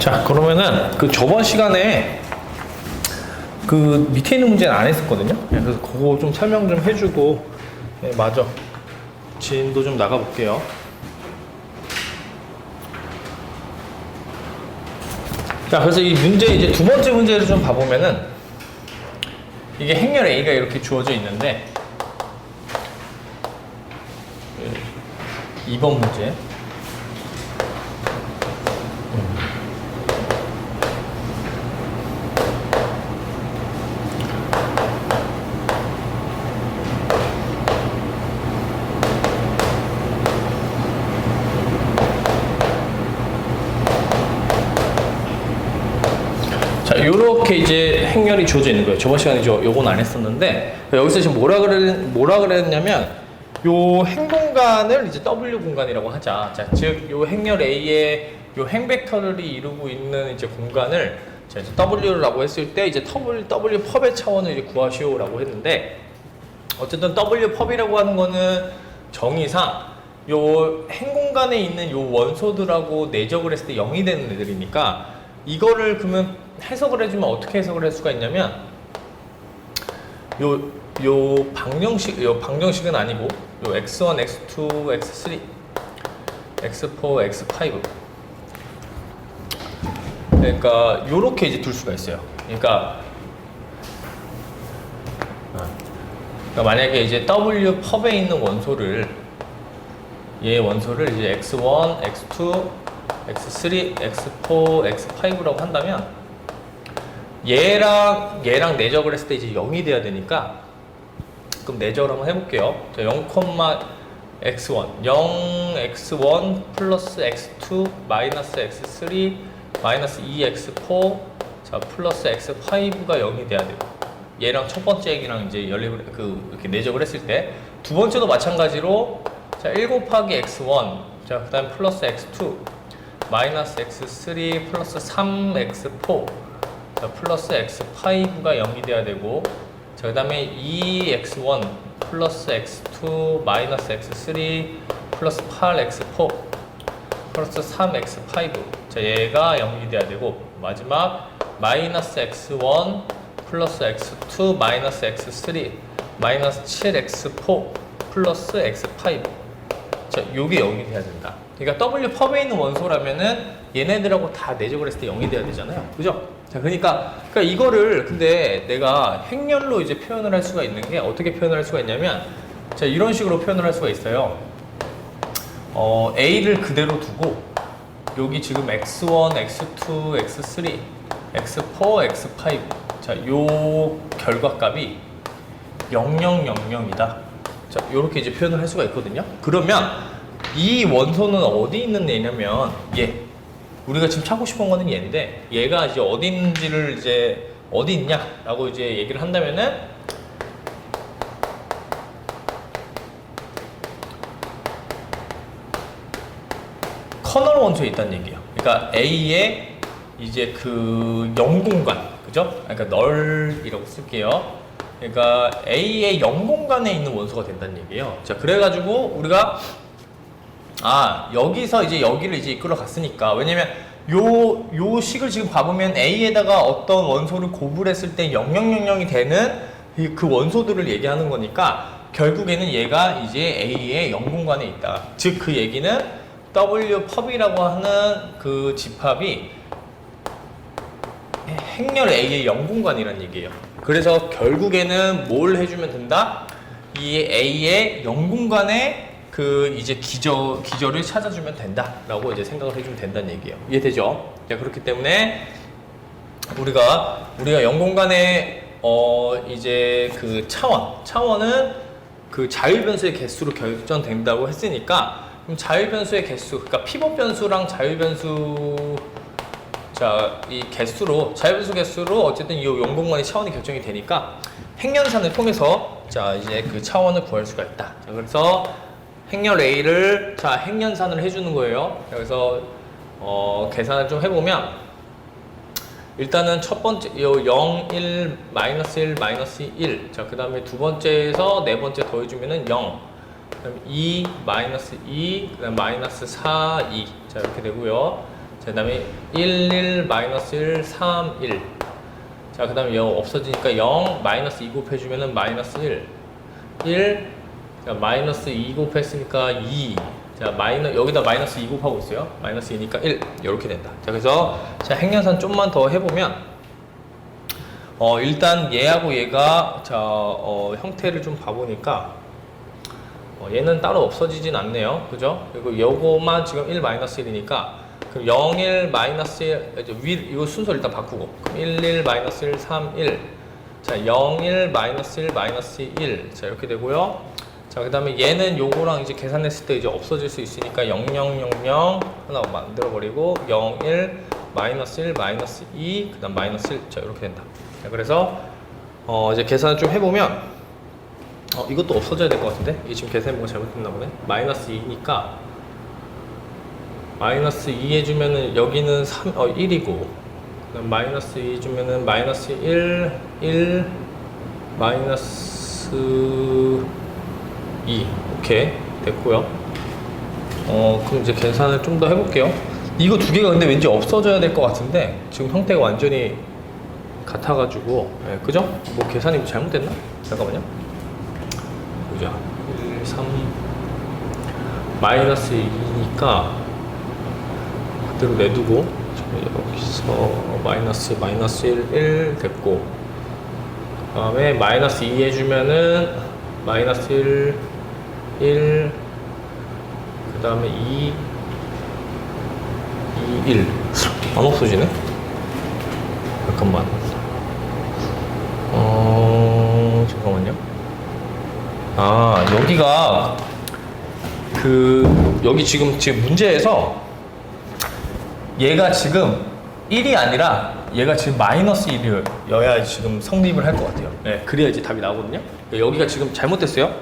자, 그러면은 그 저번 시간에 그 밑에 있는 문제는 안 했었거든요. 그래서 그거 좀 설명 좀 해주고, 네, 맞아. 진도 좀 나가 볼게요. 자, 그래서 이 문제 이제 두 번째 문제를 좀 봐보면은 이게 행렬 A가 이렇게 주어져 있는데 2번 문제. 자, 요렇게 이제 행렬이 주어져 있는 거예요. 저번 시간에 요건 안 했었는데, 여기서 지금 뭐라 그랬냐면, 요 행공간을 이제 W 공간이라고 하자. 자, 즉, 요 행렬 A의 요 행벡터를 이루고 있는 이제 공간을 자, 이제 W라고 했을 때, 이제 W 펍의 차원을 이제 구하시오라고 했는데, 어쨌든 W 펍이라고 하는 거는 정의상 요 행공간에 있는 요 원소들하고 내적을 했을 때 0이 되는 애들이니까, 이거를 그러면 해석을 해주면 어떻게 해석을 할 수가 있냐면 요 방정식은 아니고 요 x1, x2, x3, x4, x5 그러니까 요렇게 이제 둘 수가 있어요. 그러니까 만약에 이제 W 펍에 있는 원소를 얘 원소를 이제 x1, x2, x3, x4, x5라고 한다면 얘랑 내적을 했을 때 이제 0이 돼야 되니까 그럼 내적을 한번 해볼게요. 자, 0, x1 0x1 플러스 x2 마이너스 x3 마이너스 2x4 자 플러스 x5가 0이 돼야 되고 얘랑 첫 번째 얘기랑 이제 이렇게 내적을 했을 때 두 번째도 마찬가지로 자 1 곱하기 x1 자 그 다음 플러스 x2 마이너스 x3 플러스 3x4 자, 플러스 x5가 0이 돼야 되고 자, 그 다음에 2x1 플러스 x2 마이너스 x3 플러스 8x4 플러스 3x5 자, 얘가 0이 돼야 되고 마지막 마이너스 x1 플러스 x2 마이너스 x3 마이너스 7x4 플러스 x5 자, 요게 0이 돼야 된다. 그러니까 W 펍에 있는 원소라면은 얘네들하고 다 내적을 했을 때 0이 돼야 되잖아요. 그죠? 자, 그러니까 이거를 근데 내가 행렬로 이제 표현을 할 수가 있는 게 어떻게 표현을 할 수가 있냐면 자, 이런 식으로 표현을 할 수가 있어요. A를 그대로 두고 여기 지금 x1, x2, x3, x4, x5 자, 요 결과값이 0000이다. 자, 요렇게 이제 표현을 할 수가 있거든요. 그러면 이 원소는 어디 있는 애냐면 얘 우리가 지금 찾고 싶은 거는 얘인데 얘가 이제 어디 있는지를 이제 어디 있냐라고 이제 얘기를 한다면은 커널 원소에 있다는 얘기예요. 그러니까 A의 이제 그 0공간 그죠? 그러니까 널이라고 쓸게요. 그러니까 A의 0공간에 있는 원소가 된다는 얘기예요. 자, 그래가지고 우리가 여기서 이제 여기를 이제 이끌어 갔으니까 왜냐면 요 식을 지금 봐보면 A에다가 어떤 원소를 곱을했을 때 0000이 되는 그 원소들을 얘기하는 거니까 결국에는 얘가 이제 A의 0공간에 있다. 즉 그 얘기는 W 펍이라고 하는 그 집합이 행렬 A의 0공간이라는 얘기예요. 그래서 결국에는 뭘 해주면 된다? 이 A의 0공간에 그 이제 기저를 찾아주면 된다라고 이제 생각을 해주면 된다는 얘기예요. 이해되죠? 자, 그렇기 때문에 우리가 0공간에 이제 그 차원은 그 자율변수의 개수로 결정된다고 했으니까 그럼 자율변수의 개수, 그러니까 피벗 변수랑 자율변수 자, 이 개수로 자율변수 개수로 어쨌든 이 0공간의 차원이 결정이 되니까 행렬산을 통해서 자 이제 그 차원을 구할 수가 있다. 자, 그래서 행렬 A를 자 행렬산을 해주는 거예요. 그래서 계산을 좀 해보면 일단은 첫 번째 요 0, 1, 마이너스 1, 마이너스 1. 자, 그 다음에 두 번째에서 네 번째 더해주면은 0. 그 다음에 2, 마이너스 2, 그 다음에 마이너스 4, 2. 자, 이렇게 되고요. 자, 그 다음에 1, 1, 마이너스 1, 3, 1. 자, 그 다음에 0 없어지니까 0, 마이너스 2 곱해주면은 마이너스 1. 1, 자, 마이너스 2 곱했으니까 2. 자, 여기다 마이너스 2 곱하고 있어요. 마이너스 2니까 1. 이렇게 된다. 자, 그래서 자, 행렬산 좀만 더 해보면, 일단 얘하고 얘가, 자, 형태를 좀 봐보니까, 얘는 따로 없어지진 않네요. 그죠? 그리고 요거만 지금 1 마이너스 1이니까, 그럼 0, 1, 마이너스 1, 이거 순서 일단 바꾸고. 그럼 1, 1, 마이너스 1, 3, 1. 자, 0, 1, 마이너스 1, 마이너스 1. 자, 이렇게 되고요. 자, 그 다음에 얘는 요거랑 이제 계산했을 때 이제 없어질 수 있으니까 0, 0, 0, 0 하나 만들어버리고 0, 1, 마이너스 1, 마이너스 2, 그 다음 마이너스 1. 자, 이렇게 된다. 자, 그래서, 이제 계산을 좀 해보면, 이것도 없어져야 될 것 같은데? 이게 지금 계산해보고 잘못했나 보네? 마이너스 2니까, 마이너스 2 해주면은 여기는 1이고, 그 다음 마이너스 2 해주면은 마이너스 1, 1, 마이너스 2. 오케이. 됐고요. 그럼 이제 계산을 좀 더 해볼게요. 이거 두 개가 근데 왠지 없어져야 될 것 같은데, 지금 형태가 완전히 같아가지고, 네, 그죠? 뭐 계산이 잘못됐나? 잠깐만요. 보자. 1, 3, 마이너스 2니까 그대로 내두고, 여기서 마이너스 1, 1 됐고, 그 다음에 마이너스 2 해주면은 마이너스 1, 1, 그 다음에 2, 1. 안 없어지네? 잠깐만. 잠깐만요. 여기가, 여기 지금 문제에서 얘가 지금 1이 아니라 얘가 지금 마이너스 1이어야 지금 성립을 할 것 같아요. 네, 그래야 이제 답이 나오거든요. 여기가 지금 잘못됐어요.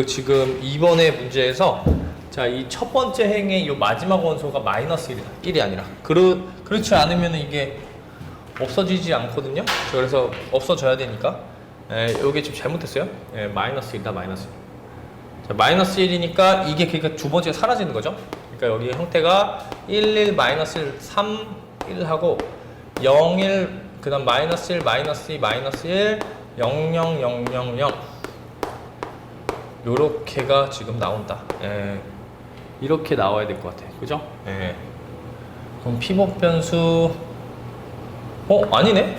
지금 이번에 문제에서 자, 이 첫 번째 행의 이 마지막 원소가 마이너스 1이다. 1이 아니라. 그렇지 않으면 이게 없어지지 않거든요. 그래서 없어져야 되니까. 이게 지금 잘못됐어요. 마이너스 1이다, 마이너스 1. 자, 마이너스 1이니까 이게 그러니까 두 번째가 사라지는 거죠. 그러니까 여기 형태가 1, 1, 마이너스 1, 3, 1 하고 0, 1, 그 다음 마이너스 1, 마이너스 2, 마이너스 1, 0, 0, 0, 0, 0. 요렇게가 지금 나온다. 이렇게 나와야 될 것 같아. 그죠? 그럼 피벗 변수, 아니네?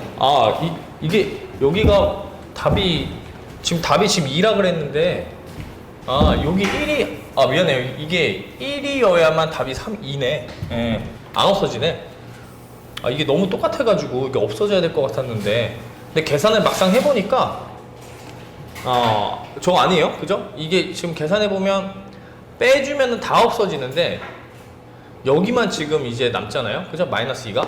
이게, 여기가 답이 지금 2라 그랬는데, 여기 1이, 미안해요. 이게 1이어야만 답이 2네. 안 없어지네. 이게 너무 똑같아가지고, 이게 없어져야 될 것 같았는데, 근데 계산을 막상 해보니까, 저거 아니에요. 그죠? 이게 지금 계산해보면, 빼주면은 다 없어지는데, 여기만 지금 이제 남잖아요. 그죠? 마이너스 2가.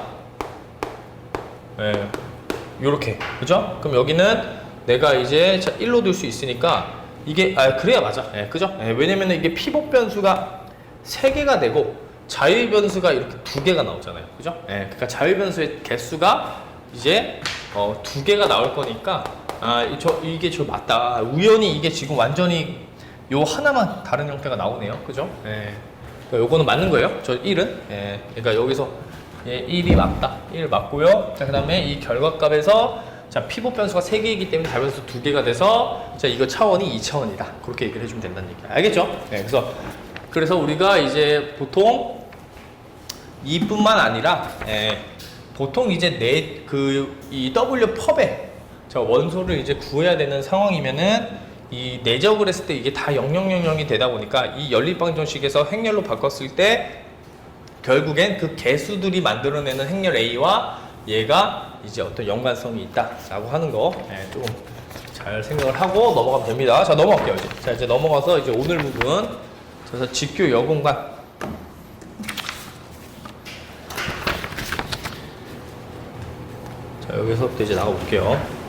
요렇게. 그죠? 그럼 여기는 내가 이제 1로 둘 수 있으니까, 이게, 그래야 맞아. 그죠? 왜냐면은 이게 피벗 변수가 3개가 되고, 자유 변수가 이렇게 2개가 나오잖아요. 그죠? 그러니까 자유 변수의 개수가 이제, 2개가 나올 거니까, 이게 저 맞다. 우연히 이게 지금 완전히 요 하나만 다른 형태가 나오네요. 그죠? 그러니까 요거는 맞는 거예요. 저 1은. 그러니까 여기서 1이 맞다. 1 맞고요. 자, 그 다음에 이 결과값에서 자, 피벗 변수가 3개이기 때문에 답변수 2개가 돼서 자, 이거 차원이 2차원이다. 그렇게 얘기를 해주면 된다는 얘기야. 알겠죠? 그래서 우리가 이제 보통 이뿐만 아니라 보통 이제 이 W 펍에 자, 원소를 이제 구해야 되는 상황이면은 이 내적을 했을 때 이게 다 0000이 되다 보니까 이 연립방정식에서 행렬로 바꿨을 때 결국엔 그 개수들이 만들어내는 행렬 A와 얘가 이제 어떤 연관성이 있다라고 하는 거 조금 잘 생각을 하고 넘어가면 됩니다. 자, 넘어갈게요. 이제 넘어가서 이제 오늘 부분 그래서 직교 여공간 자, 여기서부터 이제 나가볼게요.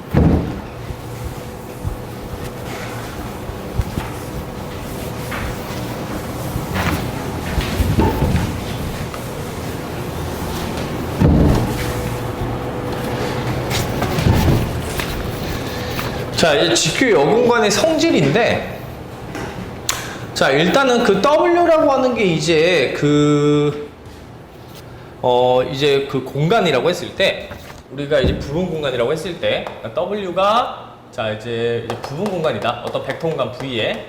자, 이제 직교 여공간의 성질인데, 자, 일단은 그 W라고 하는 게 이제 이제 그 공간이라고 했을 때 우리가 이제 부분 공간이라고 했을 때 W가 자 이제 부분 공간이다. 어떤 벡터 공간 V에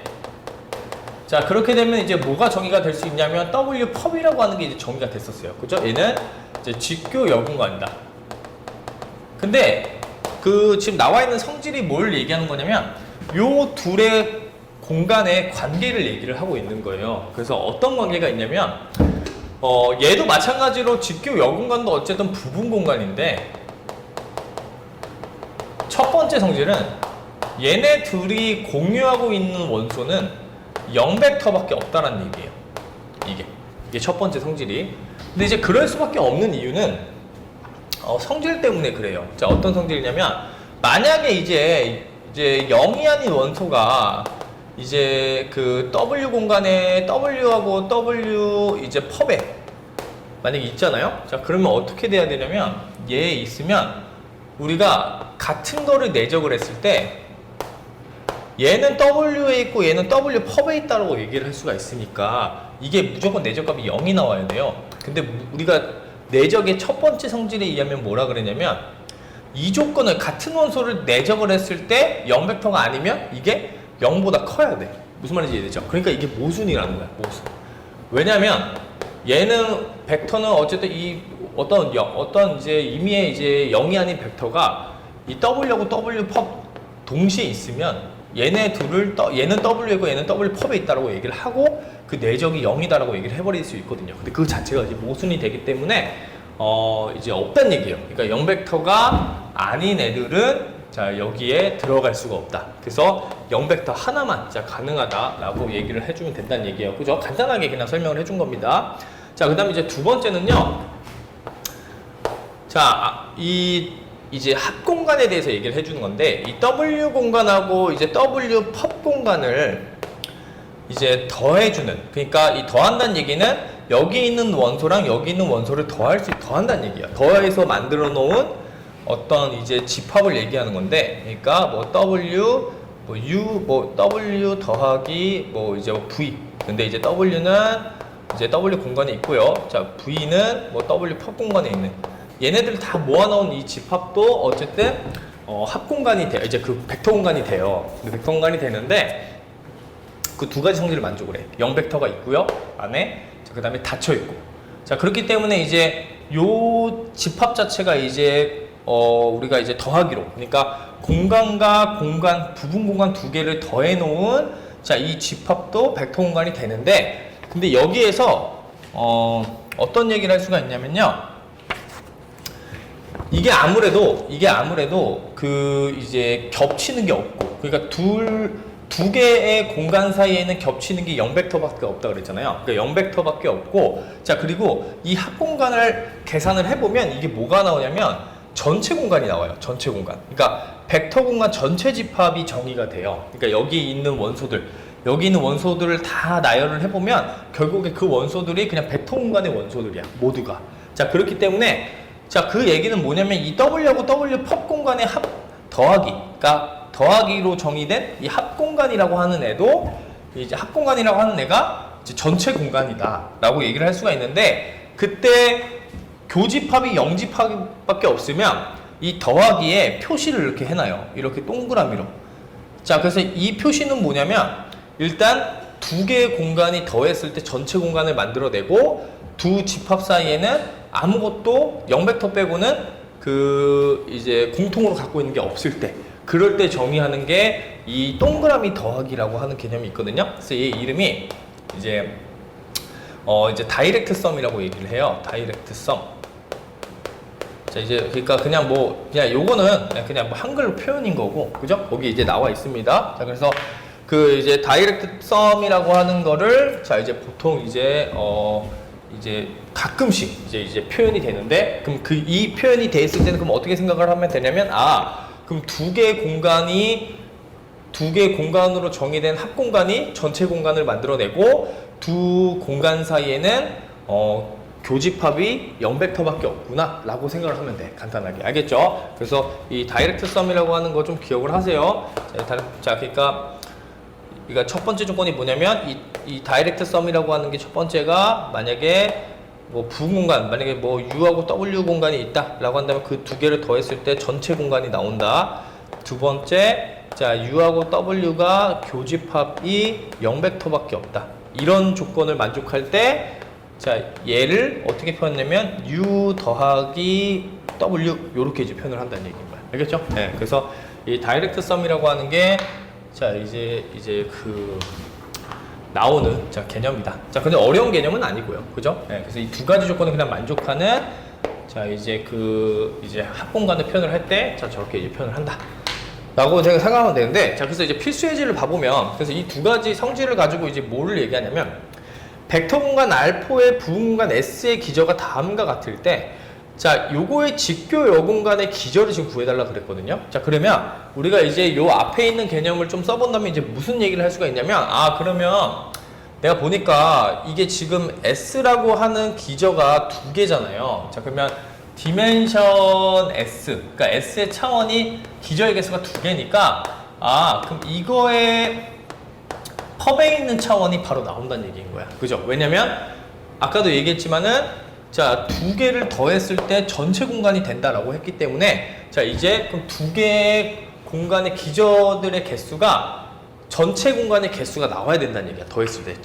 자 그렇게 되면 이제 뭐가 정의가 될 수 있냐면 W 펍이라고 하는 게 이제 정의가 됐었어요. 그죠? 얘는 이제 직교 여공간이다. 근데 그 지금 나와 있는 성질이 뭘 얘기하는 거냐면 요 둘의 공간의 관계를 얘기를 하고 있는 거예요. 그래서 어떤 관계가 있냐면 얘도 마찬가지로 직교 여공간도 어쨌든 부분 공간인데 첫 번째 성질은 얘네 둘이 공유하고 있는 원소는 0벡터밖에 없다라는 얘기예요. 이게 첫 번째 성질이. 근데 이제 그럴 수밖에 없는 이유는 성질 때문에 그래요. 자, 어떤 성질이냐면 만약에 이제 0이 아닌 원소가 이제 그 W 공간에 W하고 W 이제 펍에 만약에 있잖아요. 자, 그러면 어떻게 돼야 되냐면 얘에 있으면 우리가 같은 거를 내적을 했을 때 얘는 W에 있고 얘는 W 펍에 있다고 얘기를 할 수가 있으니까 이게 무조건 내적값이 0이 나와야 돼요. 근데 우리가 내적의 첫 번째 성질에 의하면 뭐라 그랬냐면 이 조건을 같은 원소를 내적을 했을 때 0벡터가 아니면 이게 0보다 커야 돼. 무슨 말인지 이해되죠? 그러니까 이게 모순이라는 거야. 모순. 왜냐면 얘는 벡터는 어쨌든 이 어떤 이제 임의의 이제 0이 아닌 벡터가 이 W하고 W 펍 동시에 있으면 얘네 둘을 얘는 W이고 얘는 W 펍에 있다라고 얘기를 하고 그 내적이 0이다라고 얘기를 해버릴 수 있거든요. 근데 그 자체가 이제 모순이 되기 때문에 이제 없다는 얘기예요. 그러니까 0벡터가 아닌 애들은 자 여기에 들어갈 수가 없다. 그래서 0벡터 하나만 자 가능하다라고 얘기를 해주면 된다는 얘기예요. 그죠? 간단하게 그냥 설명을 해준 겁니다. 자 그다음에 이제 두 번째는요. 자 이제 합 공간에 대해서 얘기를 해주는 건데 이 W 공간하고 이제 W 펍 공간을 이제 더해주는 그러니까 이 더한다는 얘기는 여기 있는 원소랑 여기 있는 원소를 더한다는 얘기야. 더해서 만들어 놓은 어떤 이제 집합을 얘기하는 건데 그러니까 뭐 W 뭐 U 뭐 W 더하기 뭐 이제 V 근데 이제 W는 이제 W 공간에 있고요. 자 V는 뭐 W 펍 공간에 있는 얘네들 다 모아놓은 이 집합도 어쨌든 합 공간이 돼요. 이제 그 벡터 공간이 돼요. 벡터 공간이 되는데 그 두 가지 성질을 만족을 해. 0벡터가 있고요. 안에 그 다음에 닫혀 있고. 자 그렇기 때문에 이제 요 집합 자체가 이제 우리가 이제 더하기로 그러니까 공간과 공간 부분 공간 두 개를 더해 놓은 자 이 집합도 벡터 공간이 되는데 근데 여기에서 어떤 얘기를 할 수가 있냐면요. 이게 아무래도 그 이제 겹치는 게 없고 그러니까 두 개의 공간 사이에는 겹치는 게 0벡터밖에 없다 그랬잖아요. 그러니까 0벡터밖에 없고 자 그리고 이 합 공간을 계산을 해보면 이게 뭐가 나오냐면 전체 공간이 나와요. 전체 공간. 그러니까 벡터 공간 전체 집합이 정의가 돼요. 그러니까 여기 있는 원소들을 다 나열을 해보면 결국에 그 원소들이 그냥 벡터 공간의 원소들이야. 모두가. 자 그렇기 때문에 자 그 얘기는 뭐냐면 이 W하고 W 펍 공간의 합 더하기 그러니까 더하기로 정의된 이 합 공간이라고 하는 애도 이제 합 공간이라고 하는 애가 이제 전체 공간이다라고 얘기를 할 수가 있는데 그때 교집합이 0집합밖에 없으면 이 더하기에 표시를 이렇게 해놔요. 이렇게 동그라미로. 자 그래서 이 표시는 뭐냐면 일단 두 개의 공간이 더했을 때 전체 공간을 만들어내고 두 집합 사이에는 아무것도 0벡터 빼고는 그 이제 공통으로 갖고 있는 게 없을 때 그럴 때 정의하는 게 이 동그라미 더하기라고 하는 개념이 있거든요. 그래서 얘 이름이 이제 다이렉트 썸이라고 얘기를 해요. 다이렉트 썸. 자 이제 그러니까 그냥 요거는 그냥 뭐 한글로 표현인 거고 그죠? 거기 이제 나와 있습니다. 자 그래서 그 이제 다이렉트 썸이라고 하는 거를 자 이제 보통 이제 가끔씩 이제 표현이 되는데 그럼 이 표현이 돼 있을 때는 그럼 어떻게 생각을 하면 되냐면 그럼 두 개의 공간으로 정의된 합 공간이 전체 공간을 만들어내고 두 공간 사이에는 교집합이 0벡터밖에 없구나 라고 생각을 하면 돼. 간단하게 알겠죠? 그래서 이 다이렉트 썸이라고 하는 거 좀 기억을 하세요. 자 그러니까 첫 번째 조건이 뭐냐면 이 다이렉트 썸이라고 하는 게 첫 번째가 만약에 뭐 부분 공간, 만약에 뭐 U하고 W 공간이 있다라고 한다면 그 두 개를 더했을 때 전체 공간이 나온다. 두 번째, 자 U하고 W가 교집합이 0벡터밖에 없다. 이런 조건을 만족할 때, 자 얘를 어떻게 표현하냐면 U 더하기 W 요렇게 이제 표현을 한다는 얘기인 거야. 알겠죠? 네, 그래서 이 다이렉트 썸이라고 하는 게, 자 이제 그 나오는 자 개념이다. 자 근데 어려운 개념은 아니고요, 그죠? 네, 그래서 이 두 가지 조건을 그냥 만족하는, 자 이제 합공간을 표현을 할 때, 자 저렇게 이제 표현을 한다. 라고 제가 생각하면 되는데, 자 그래서 이제 필수 예제를 봐보면, 그래서 이 두 가지 성질을 가지고 이제 뭐를 얘기하냐면, 벡터 공간 R4의 부분 공간 S의 기저가 다음과 같을 때, 자 요거의 직교 여공간의 기저를 지금 구해달라 그랬거든요. 자 그러면 우리가 이제 요 앞에 있는 개념을 좀 써본다면 이제 무슨 얘기를 할 수가 있냐면, 그러면 내가 보니까 이게 지금 S라고 하는 기저가 두 개잖아요. 자 그러면 디멘션 S, 그러니까 S의 차원이 기저의 개수가 두 개니까, 그럼 이거의 펍에 있는 차원이 바로 나온다는 얘기인 거야. 그죠? 왜냐면 아까도 얘기했지만은, 자 두 개를 더했을 때 전체 공간이 된다라고 했기 때문에, 자 이제 그럼 두 개의 공간의 기저들의 개수가 전체 공간의 개수가 나와야 된다는 얘기야. 더했을 때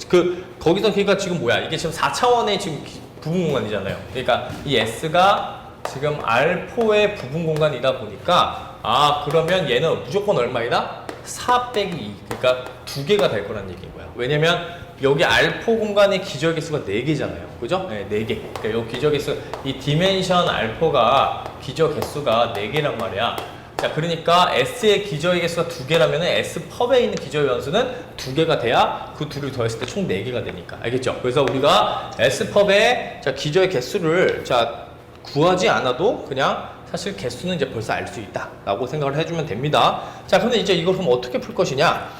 거기서 그러니까 지금 뭐야, 이게 지금 4차원의 지금 부분 공간이잖아요. 그러니까 이 S가 지금 R4의 부분 공간이다 보니까, 그러면 얘는 무조건 얼마이다? 4 빼기 2. 그러니까 두 개가 될 거란 얘기인 거야. 왜냐면 여기 R4 공간의 기저 개수가 4개잖아요. 그죠? 네, 4개. 그러니까 요 기저 개수, 이 디멘션 R4가 기저 개수가 4개란 말이야. 자, 그러니까 S의 기저의 개수가 2개라면 S 펍에 있는 기저의 연수는 2개가 돼야 그 둘을 더했을 때 총 4개가 되니까. 알겠죠? 그래서 우리가 S 펍의 자, 기저의 개수를 자, 구하지 않아도 그냥 사실 개수는 이제 벌써 알 수 있다라고 생각을 해주면 됩니다. 자, 근데 이제 이걸 그럼 어떻게 풀 것이냐?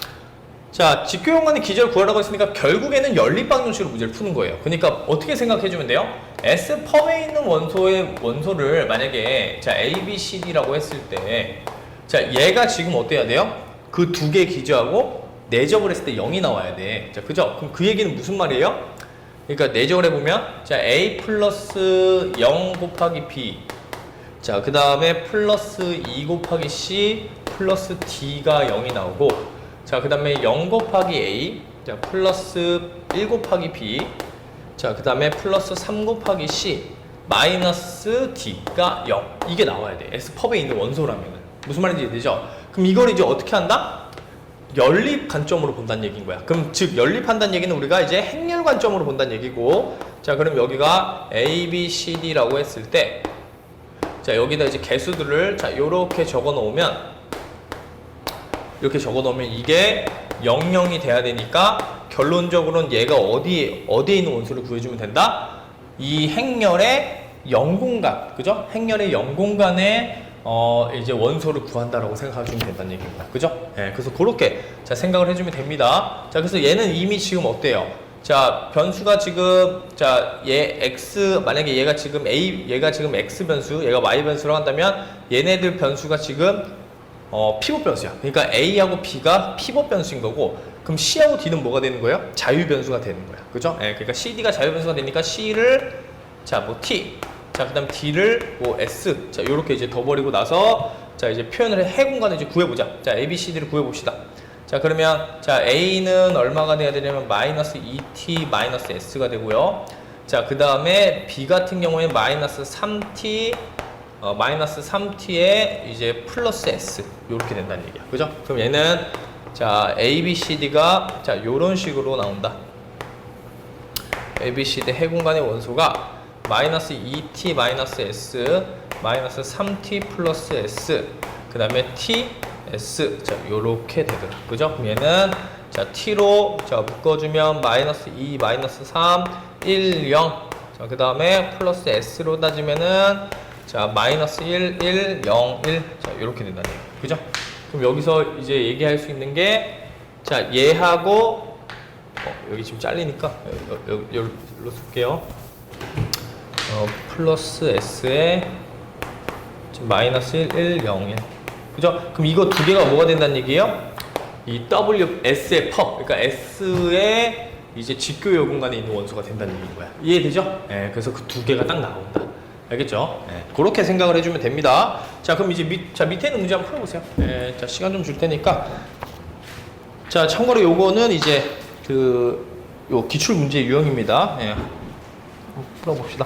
자, 직교연관의 기저를 구하라고 했으니까 결국에는 연립방정식으로 문제를 푸는 거예요. 그러니까 어떻게 생각해주면 돼요? S 펍에 있는 원소를 만약에 자 A, B, C, D라고 했을 때, 자 얘가 지금 어때야 돼요? 그 두 개 기저하고 내적을 했을 때 0이 나와야 돼. 자, 그죠? 그럼 그 얘기는 무슨 말이에요? 그러니까 내적을 해보면, 자 A 플러스 0 곱하기 B, 자 그 다음에 플러스 2 곱하기 C 플러스 D가 0이 나오고, 자 그 다음에 0 곱하기 A, 자 플러스 1 곱하기 B, 자 그 다음에 플러스 3 곱하기 C 마이너스 D가 0. 이게 나와야 돼. S 펍에 있는 원소라면은. 무슨 말인지 이해되죠? 그럼 이걸 이제 어떻게 한다? 연립 관점으로 본다는 얘기인 거야. 그럼 즉 연립한다는 얘기는 우리가 이제 행렬 관점으로 본다는 얘기고, 자 그럼 여기가 A, B, C, D라고 했을 때, 자 여기다 이제 개수들을 자 요렇게 적어 놓으면, 이렇게 적어 놓으면 이게 00이 돼야 되니까 결론적으로는 얘가 어디에 있는 원소를 구해주면 된다? 이 행렬의 0공간, 그죠? 행렬의 0공간에 이제 원소를 구한다라고 생각해주면 된다는 얘기입니다. 그죠? 예, 그래서 그렇게 자 생각을 해주면 됩니다. 자, 그래서 얘는 이미 지금 어때요? 자, 변수가 지금 자, 얘 x, 만약에 얘가 지금 x 변수, 얘가 y 변수라고 한다면 얘네들 변수가 지금 피벗 변수야. 그러니까 A하고 B가 피벗 변수인 거고, 그럼 C하고 D는 뭐가 되는 거예요? 자유 변수가 되는 거야. 그죠? 예, 그러니까 CD가 자유 변수가 되니까 C를 자, 뭐 T, 자, 그다음 D를 뭐 S, 자, 요렇게 이제 더 버리고 나서 자, 이제 표현을 해 공간을 이제 구해보자. 자, A, B, C, D를 구해봅시다. 자, 그러면 자, A는 얼마가 돼야 되냐면 마이너스 2T 마이너스 S가 되고요. 자, 그 다음에 B 같은 경우에는 마이너스 3T 마이너스 3t에 이제 플러스 s 이렇게 된다는 얘기야. 그죠? 그럼 얘는 자 a, b, c, d가 자 요런 식으로 나온다. a, b, c, d 해공간의 원소가 마이너스 2t 마이너스 s 마이너스 3t 플러스 s 그 다음에 t, s 자 요렇게 되더라. 그죠? 그럼 얘는 자 t로 자 묶어주면 마이너스 2 마이너스 3 1 0 자 그 다음에 플러스 s로 따지면은 자, 마이너스 1, 1, 0, 1. 자, 이렇게 된다는 얘기예요. 그죠? 그럼 여기서 이제 얘기할 수 있는 게, 자, 얘하고, 여기 지금 잘리니까, 여기로 쓸게요. 플러스 S에, 지금 마이너스 1, 1, 0, 1. 그죠? 그럼 이거 두 개가 뭐가 된다는 얘기예요? 이 W, S의 펍. 그러니까 S의 이제 직교역 공간에 있는 원소가 된다는 얘기인 거야. 이해되죠? 예, 그래서 그 두 개가 딱 나온다. 알겠죠? 예, 그렇게 생각을 해주면 됩니다. 자, 그럼 이제 밑에 있는 문제 한번 풀어보세요. 예, 자, 시간 좀 줄 테니까. 자, 참고로 요거는 이제 요 기출 문제 유형입니다. 예, 한번 풀어봅시다.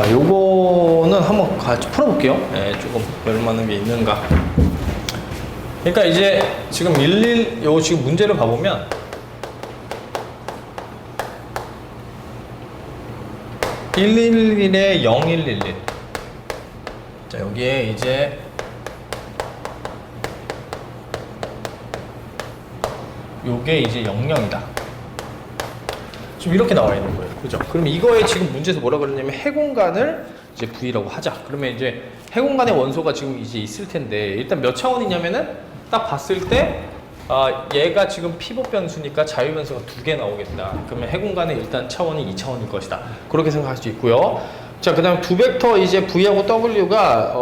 요거는 한번 같이 풀어볼게요. 네, 조금 얼마나 게 있는가. 그러니까 이제 지금 요 지금 문제를 봐보면 (111에 0111) 자, 여기에 이제 요게 이제 00이다. 지금 이렇게 나와 있는 거예요. 그죠? 그럼 이거에 지금 문제에서 뭐라 그러냐면 해공간을 이제 V라고 하자. 그러면 이제 해공간의 원소가 지금 이제 있을 텐데, 일단 몇 차원이냐면은 딱 봤을 때 얘가 지금 피복 변수니까 자유 변수가 2개 나오겠다. 그러면 해공간의 일단 차원이 2차원일 것이다. 그렇게 생각할 수 있고요. 자, 그다음 두 벡터 이제 V하고 W가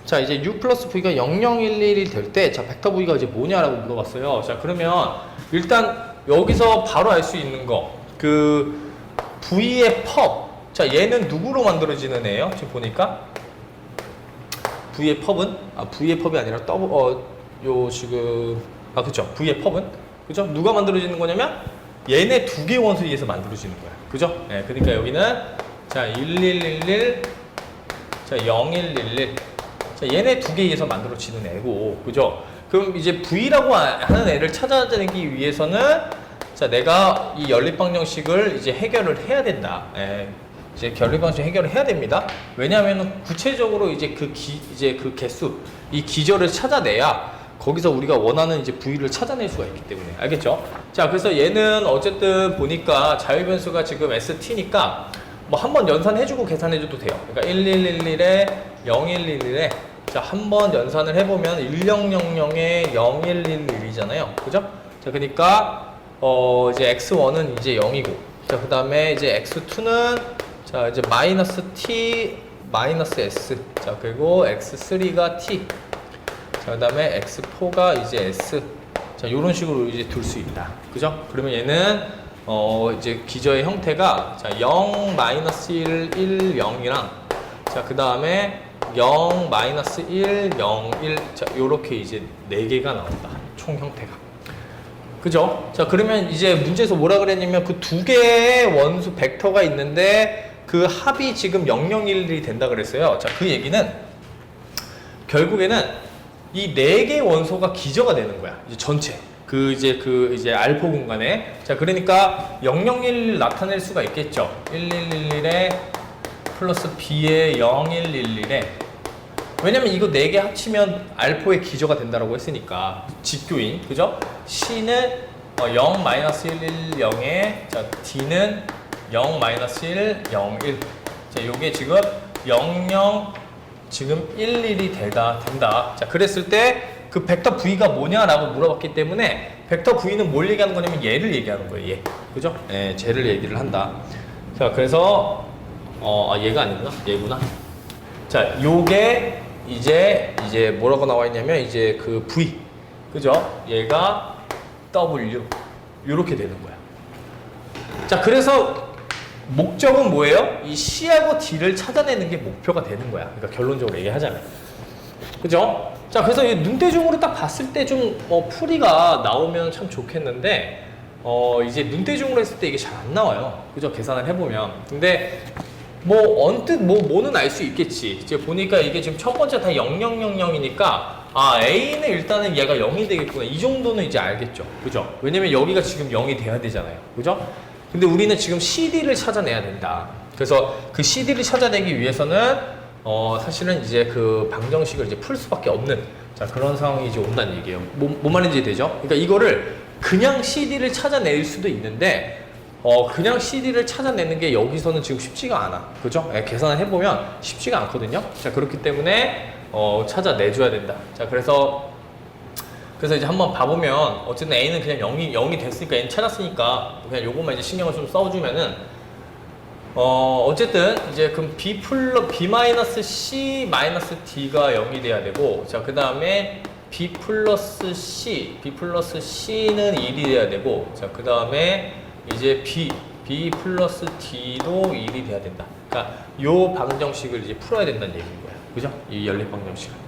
자, 이제 U 플러스 V가 0011이 될 때, 자, 벡터 V가 이제 뭐냐라고 물어봤어요. 자, 그러면 일단 여기서 바로 알 수 있는 거, 그 V의 펍. 자, 얘는 누구로 만들어지는 애예요? 지금 보니까 V의 펍은 V의 펍이 아니라 그쵸? V의 펍은 그죠? 누가 만들어지는 거냐면 얘네 2개 원소에 의해서 만들어지는 거야. 그죠? 네, 그러니까 여기는 자, 1111, 자, 0111. 자, 얘네 2개에 의해서 만들어지는 애고, 그죠? 그럼 이제 V라고 하는 애를 찾아내기 위해서는 자, 내가 이 연립방정식을 이제 해결을 해야 된다. 예, 이제 연립방정식 해결을 해야 됩니다. 왜냐하면 구체적으로 이제 그 개수, 이 기절을 찾아내야 거기서 우리가 원하는 이제 V를 찾아낼 수가 있기 때문에. 알겠죠? 자, 그래서 얘는 어쨌든 보니까 자유변수가 지금 ST니까 뭐 한번 연산해주고 계산해줘도 돼요. 그러니까 1111에 0111에 자, 한번 연산을 해보면 1000에 0111이잖아요. 그죠? 자, 그러니까 이제 x1은 이제 0이고, 자, 그 다음에 이제 x2는 자, 이제 마이너스 t 마이너스 s, 자, 그리고 x3가 t, 자, 그 다음에 x4가 이제 s, 자, 요런 식으로 이제 둘 수 있다. 그죠? 그러면 얘는 이제 기저의 형태가 자, 0, 마이너스 1, 1, 0이랑 자, 그 다음에 0, 마이너스 1, 0, 1 자, 요렇게 이제 4개가 나온다. 총 형태가. 그죠? 자, 그러면 이제 문제에서 뭐라 그랬냐면 그 2개의 원수 벡터가 있는데 그 합이 지금 0011이 된다 그랬어요. 자, 그 얘기는 결국에는 이 4개의 원소가 기저가 되는 거야. 이제 전체. 이제 알파 공간에. 자, 그러니까 0011 나타낼 수가 있겠죠. 1111에 플러스 B에 0111에. 왜냐면 이거 4개 합치면 알파의 기저가 된다라고 했으니까. 직교인. 그죠? C는 0, 마이너스 1, 1, 0에 자, D는 0, 마이너스 1, 0, 1. 자, 요게 지금 00 지금 11이 된다. 자, 그랬을 때 그 벡터 V가 뭐냐라고 물어봤기 때문에 벡터 V는 뭘 얘기하는 거냐면 얘를 얘기하는 거예요. 얘. 그죠? 예, 쟤를 얘기를 한다. 자, 그래서 얘가 아니구나. 얘구나. 자, 요게 이제 뭐라고 나와 있냐면 이제 그 V. 그죠? 얘가 W. 요렇게 되는 거야. 자, 그래서 목적은 뭐예요? 이 C하고 D를 찾아내는 게 목표가 되는 거야. 그러니까 결론적으로 얘기하자면. 그죠? 자, 그래서 이 눈대중으로 딱 봤을 때 좀 풀이가 나오면 참 좋겠는데 이제 눈대중으로 했을 때 이게 잘 안 나와요. 그죠? 계산을 해보면. 근데 뭐 언뜻 뭐는 알 수 있겠지. 이제 보니까 이게 지금 첫 번째 다 0000이니까 A는 일단은 얘가 0이 되겠구나. 이 정도는 이제 알겠죠. 그죠? 왜냐면 여기가 지금 0이 돼야 되잖아요. 그죠? 근데 우리는 지금 CD를 찾아내야 된다. 그래서 그 CD를 찾아내기 위해서는 사실은 이제 그 방정식을 이제 풀 수밖에 없는 자, 그런 상황이 이제 온다는 얘기예요. 뭔 말인지 되죠? 그러니까 이거를 그냥 CD를 찾아낼 수도 있는데 그냥 CD를 찾아내는 게 여기서는 지금 쉽지가 않아. 그죠? 계산을 해보면 쉽지가 않거든요. 자, 그렇기 때문에 찾아내줘야 된다. 자, 그래서 이제 한번 봐보면 어쨌든 A는 그냥 0이 됐으니까 N 찾았으니까 그냥 요것만 이제 신경을 좀 써주면은 어쨌든 이제 그럼 B 마이너스 C 마이너스 D가 0이 돼야 되고, 자, 그 다음에 B 플러스 C는 1이 돼야 되고, 자, 그 다음에 이제 B 플러스 D도 1이 돼야 된다. 그러니까 요 방정식을 이제 풀어야 된다는 얘기인 거야. 그죠? 이 연립 방정식을.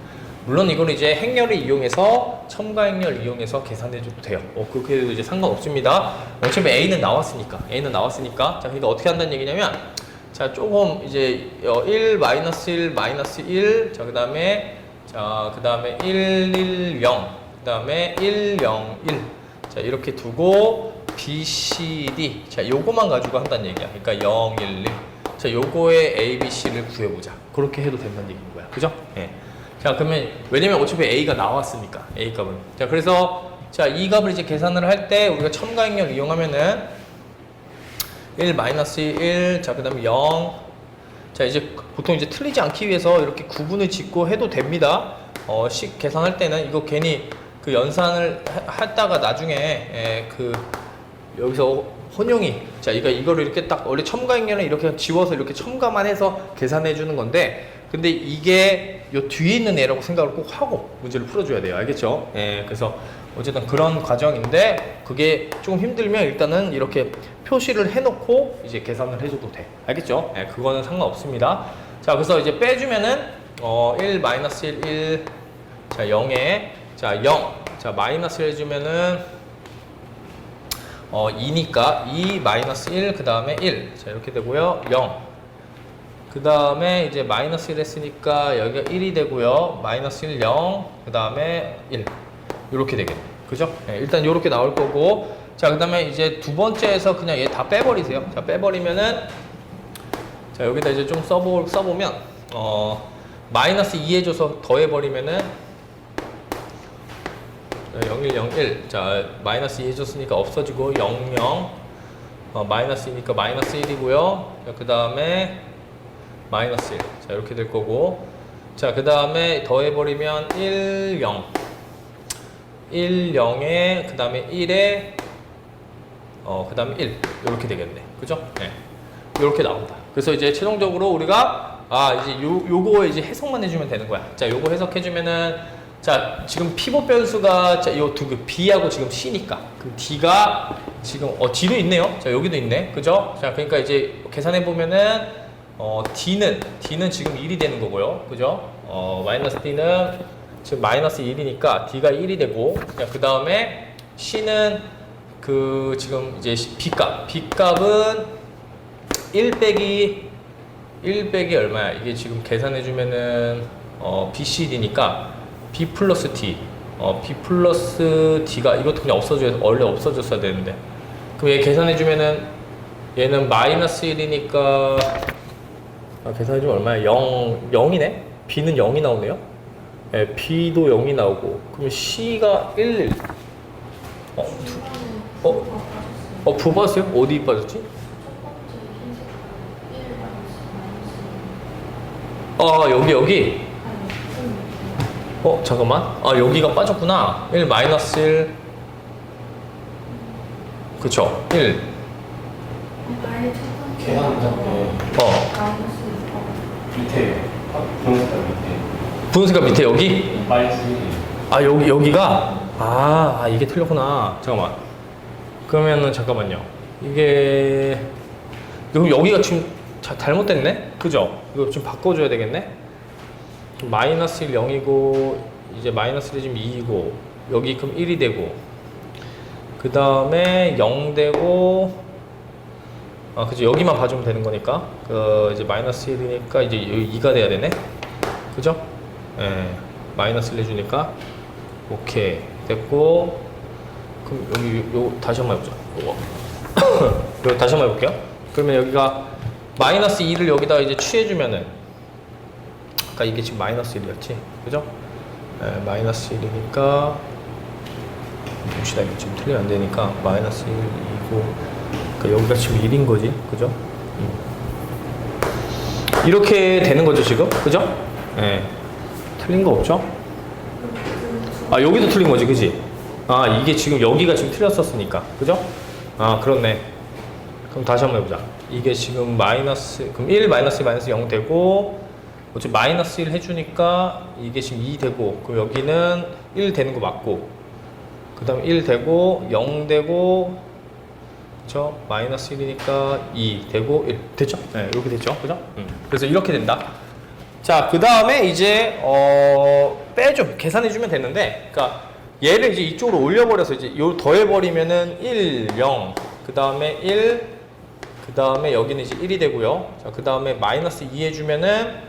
물론 이걸 이제 행렬을 이용해서 첨가행렬 이용해서 계산해줘도 돼요. 그렇게 해도 이제 상관없습니다. 어차피 A는 나왔으니까. 자, 그러니까 어떻게 한다는 얘기냐면, 자, 조금 이제 1, 마이너스 1, 마이너스 1, 자, 그 다음에 1, 1, 0, 그 다음에 1, 0, 1. 자, 이렇게 두고 B, C, D. 자, 요거만 가지고 한다는 얘기야. 그러니까 0, 1, 1. 자, 요거의 A, B, C를 구해보자. 그렇게 해도 된다는 얘기인 거야. 그죠? 예. 자, 그러면, 왜냐면 어차피 A가 나왔으니까. A 값은. 자, 그래서, 자, 이 값을 이제 계산을 할 때 우리가 첨가행렬 이용하면은 1, 마이너스 1, 자, 그 다음에 0. 자, 이제 보통 이제 틀리지 않기 위해서 이렇게 구분을 짓고 해도 됩니다. 식 계산할 때는 이거 괜히 그 연산을 했다가 나중에 여기서 혼용이, 자, 이거를 이렇게 딱 원래 첨가행렬은 이렇게 지워서 이렇게 첨가만 해서 계산해 주는 건데, 근데 이게 요 뒤에 있는 애라고 생각을 꼭 하고 문제를 풀어줘야 돼요. 알겠죠? 예, 그래서 어쨌든 그런 과정인데, 그게 조금 힘들면 일단은 이렇게 표시를 해놓고 이제 계산을 해줘도 돼. 알겠죠? 예, 그거는 상관없습니다. 자, 그래서 이제 빼주면은 1, 마이너스 1, 1, 자, 0에, 자, 0, 자, 마이너스 해주면은 2니까 2, 마이너스 1, 그 다음에 1. 자, 이렇게 되고요. 0. 그 다음에 이제 마이너스 1 했으니까 여기가 1이 되고요. 마이너스 1, 0. 그 다음에 1. 이렇게 되겠네. 그죠? 네, 일단 이렇게 나올 거고. 자, 그 다음에 이제 두 번째에서 그냥 얘 다 빼버리세요. 자, 빼버리면은, 자, 여기다 이제 좀 써보면, 마이너스 2 해줘서 더해버리면은, 0, 1, 0, 1. 자, 마이너스 2 해줬으니까 없어지고, 0, 0. 마이너스 2니까 마이너스 1이고요. 자, 그 다음에, 마이너스 1. 자, 이렇게 될 거고. 자, 그 다음에 더해버리면 1, 0. 1, 0에, 그 다음에 1에, 그 다음에 1. 이렇게 되겠네. 그죠? 네. 이렇게 나온다. 그래서 이제 최종적으로 우리가, 이제 요거 이제 해석만 해주면 되는 거야. 자, 요거 해석해주면은, 자, 지금 피봇 변수가, 자, 요 그 B하고 지금 C니까. 그럼 D가 지금, D도 있네요. 자, 여기도 있네. 그죠? 자, 그러니까 이제 계산해보면은, D는 지금 1이 되는 거고요. 그죠? 마이너스 D는 지금 마이너스 1이니까 D가 1이 되고, 그 다음에 C는 지금 이제 B값은 1 빼기 얼마야? 이게 지금 계산해주면은, BCD니까 B 플러스 D. B 플러스 D가 이것도 그냥 원래 없어졌어야 되는데. 그럼 얘 계산해주면은 얘는 마이너스 1이니까, 계산해주면 얼마야? 0이네? B는 0이 나오네요? 네, B도 0이 나오고. 그러면 C가 1. 부호 빠졌어요? 어디 빠졌지? 여기. 잠깐만. 여기가 빠졌구나. 1 마이너스 1. 그쵸? 1. 밑에 분홍색깔 밑에 분홍색깔 밑에 여기? 마이너스 1. 여기가? 이게 틀렸구나. 잠깐만. 그러면은 잠깐만요. 이게 그럼 여기가 지금 잘못됐네? 그죠? 이거 좀 바꿔줘야 되겠네? 마이너스 1, 0이고 이제 마이너스 1이 지금 2이고 여기 그럼 1이 되고 그 다음에 0 되고 그죠? 여기만 봐주면 되는 거니까 이제 마이너스 1이니까 이제 여기 2가 돼야 되네? 그죠? 예, 마이너스 1 해주니까 오케이 됐고 그럼 여기 다시 한번 해보자. 이거 다시 한번 해볼게요. 그러면 여기가 마이너스 2를 여기다 이제 취해주면은 아까 이게 지금 마이너스 1이었지, 그죠? 네, 마이너스 1이니까 봅시다. 이게 지금 틀리면 안 되니까 마이너스 1이고 그러니까 여기가 지금 1인 거지, 그죠? 이렇게 되는 거죠 지금, 그죠? 네, 틀린 거 없죠? 여기도 틀린 거지, 그지? 이게 지금 여기가 지금 틀렸었으니까, 그죠? 그렇네. 그럼 다시 한번 해보자. 이게 지금 마이너스, 그럼 1 마이너스 1 마이너스 0 되고, 어차피 마이너스 1 해주니까 이게 지금 2 되고, 그럼 여기는 1 되는 거 맞고, 그 다음 1 되고, 0 되고, 그쵸? 마이너스 1이니까 2 되고, 1. 됐죠? 네, 이렇게 됐죠? 그죠? 그래서 이렇게 된다. 자, 그 다음에 이제, 계산해주면 되는데, 그러니까 얘를 이제 이쪽으로 올려버려서 이제 요 더해버리면은 1, 0, 그 다음에 1, 그 다음에 여기는 이제 1이 되고요. 자, 그 다음에 마이너스 2 해주면은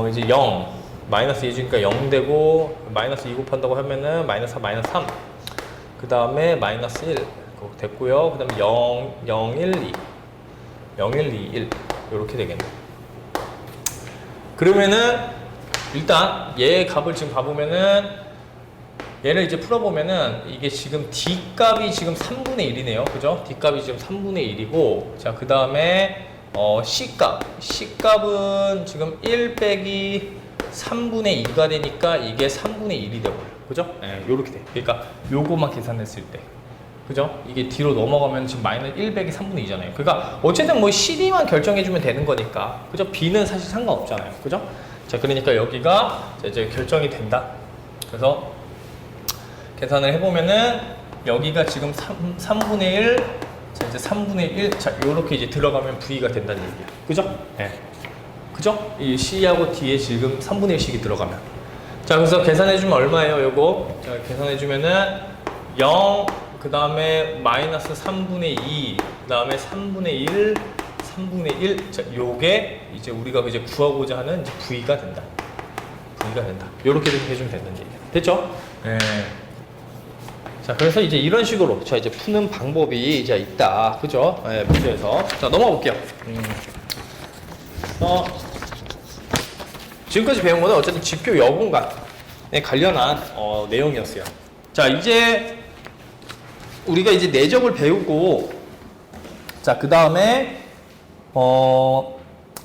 이제 0 마이너스 2 해주니까 0 되고 마이너스 2 곱한다고 하면은 마이너스 4 마이너스 3 그 다음에 마이너스 1 됐고요. 그 다음에 0 0 1 2 0 1 2 1 이렇게 되겠네요. 그러면은 일단 얘의 값을 지금 봐보면은 얘를 이제 풀어보면은 이게 지금 D값이 지금 3분의 1이네요. 그죠? D값이 지금 3분의 1이고 자, 그 다음에 C값은 지금 1 빼기 3분의 2가 되니까 이게 3분의 1이 되고요. 그죠? 예, 요렇게 돼. 그러니까 요거만 계산했을 때. 그죠? 이게 뒤로 넘어가면 지금 마이너스 1 빼기 3분의 2잖아요. 그러니까 어쨌든 뭐 CD만 결정해주면 되는 거니까. 그죠? B는 사실 상관없잖아요. 그죠? 자, 그러니까 여기가 이제 결정이 된다. 그래서 계산을 해보면은 여기가 지금 3분의 1, 자, 이제 3분의 1, 자, 요렇게 이제 들어가면 V가 된다는 얘기야. 그죠? 예. 그죠? 이 C하고 D에 지금 3분의 1씩이 들어가면. 자, 그래서 계산해주면 얼마예요, 요거? 자, 계산해주면은 0, 그 다음에 마이너스 3분의 2, 그 다음에 3분의 1, 3분의 1. 자, 요게 이제 우리가 이제 구하고자 하는 이제 V가 된다. V가 된다. 요렇게 좀 해주면 된다는 얘기야. 됐죠? 예. 자, 그래서 이제 이런 식으로 자, 이제 푸는 방법이 이제 있다. 그죠? 예, 문제에서. 자, 넘어가 볼게요. 지금까지 배운 거는 어쨌든 직교 여분간에 관련한 내용이었어요. 자, 이제 우리가 이제 내적을 배우고 자, 그 다음에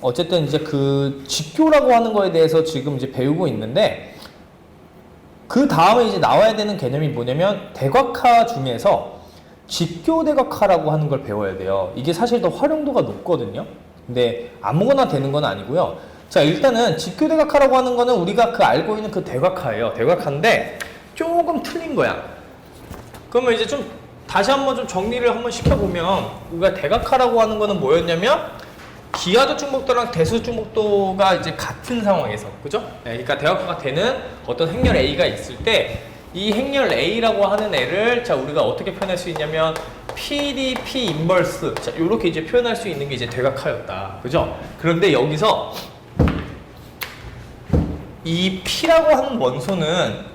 어쨌든 이제 그 직교라고 하는 거에 대해서 지금 이제 배우고 있는데 그 다음에 이제 나와야 되는 개념이 뭐냐면 대각화 중에서 직교대각화라고 하는 걸 배워야 돼요. 이게 사실 더 활용도가 높거든요. 근데 아무거나 되는 건 아니고요. 자, 일단은 직교대각화라고 하는 거는 우리가 그 알고 있는 그 대각화예요. 대각화인데 조금 틀린 거야. 그러면 이제 좀 다시 한번 좀 정리를 한번 시켜보면 우리가 대각화라고 하는 거는 뭐였냐면 기하도 중복도랑 대수 중복도가 이제 같은 상황에서, 그죠? 네, 그러니까 대각화가 되는 어떤 행렬 A가 있을 때 이 행렬 A라고 하는 애를 자, 우리가 어떻게 표현할 수 있냐면 PDP 인버스 자, 요렇게 이제 표현할 수 있는 게 이제 대각화였다. 그죠? 그런데 여기서 이 P라고 하는 원소는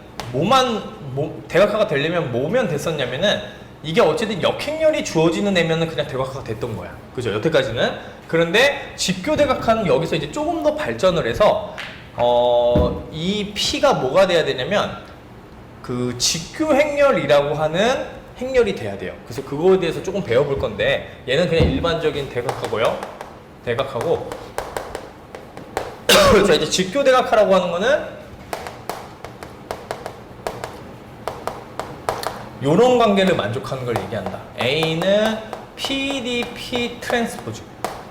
대각화가 되려면 뭐면 됐었냐면은 이게 어쨌든 역행렬이 주어지는 애면은 그냥 대각화가 됐던 거야. 그죠? 여태까지는. 그런데 직교대각화는 여기서 이제 조금 더 발전을 해서 이 P가 뭐가 돼야 되냐면 그 직교행렬이라고 하는 행렬이 돼야 돼요. 그래서 그거에 대해서 조금 배워볼 건데 얘는 그냥 일반적인 대각화고요. 대각화고 자, 이제 직교대각화라고 하는 거는 요런 관계를 만족하는 걸 얘기한다. A는 PDP 트랜스포즈.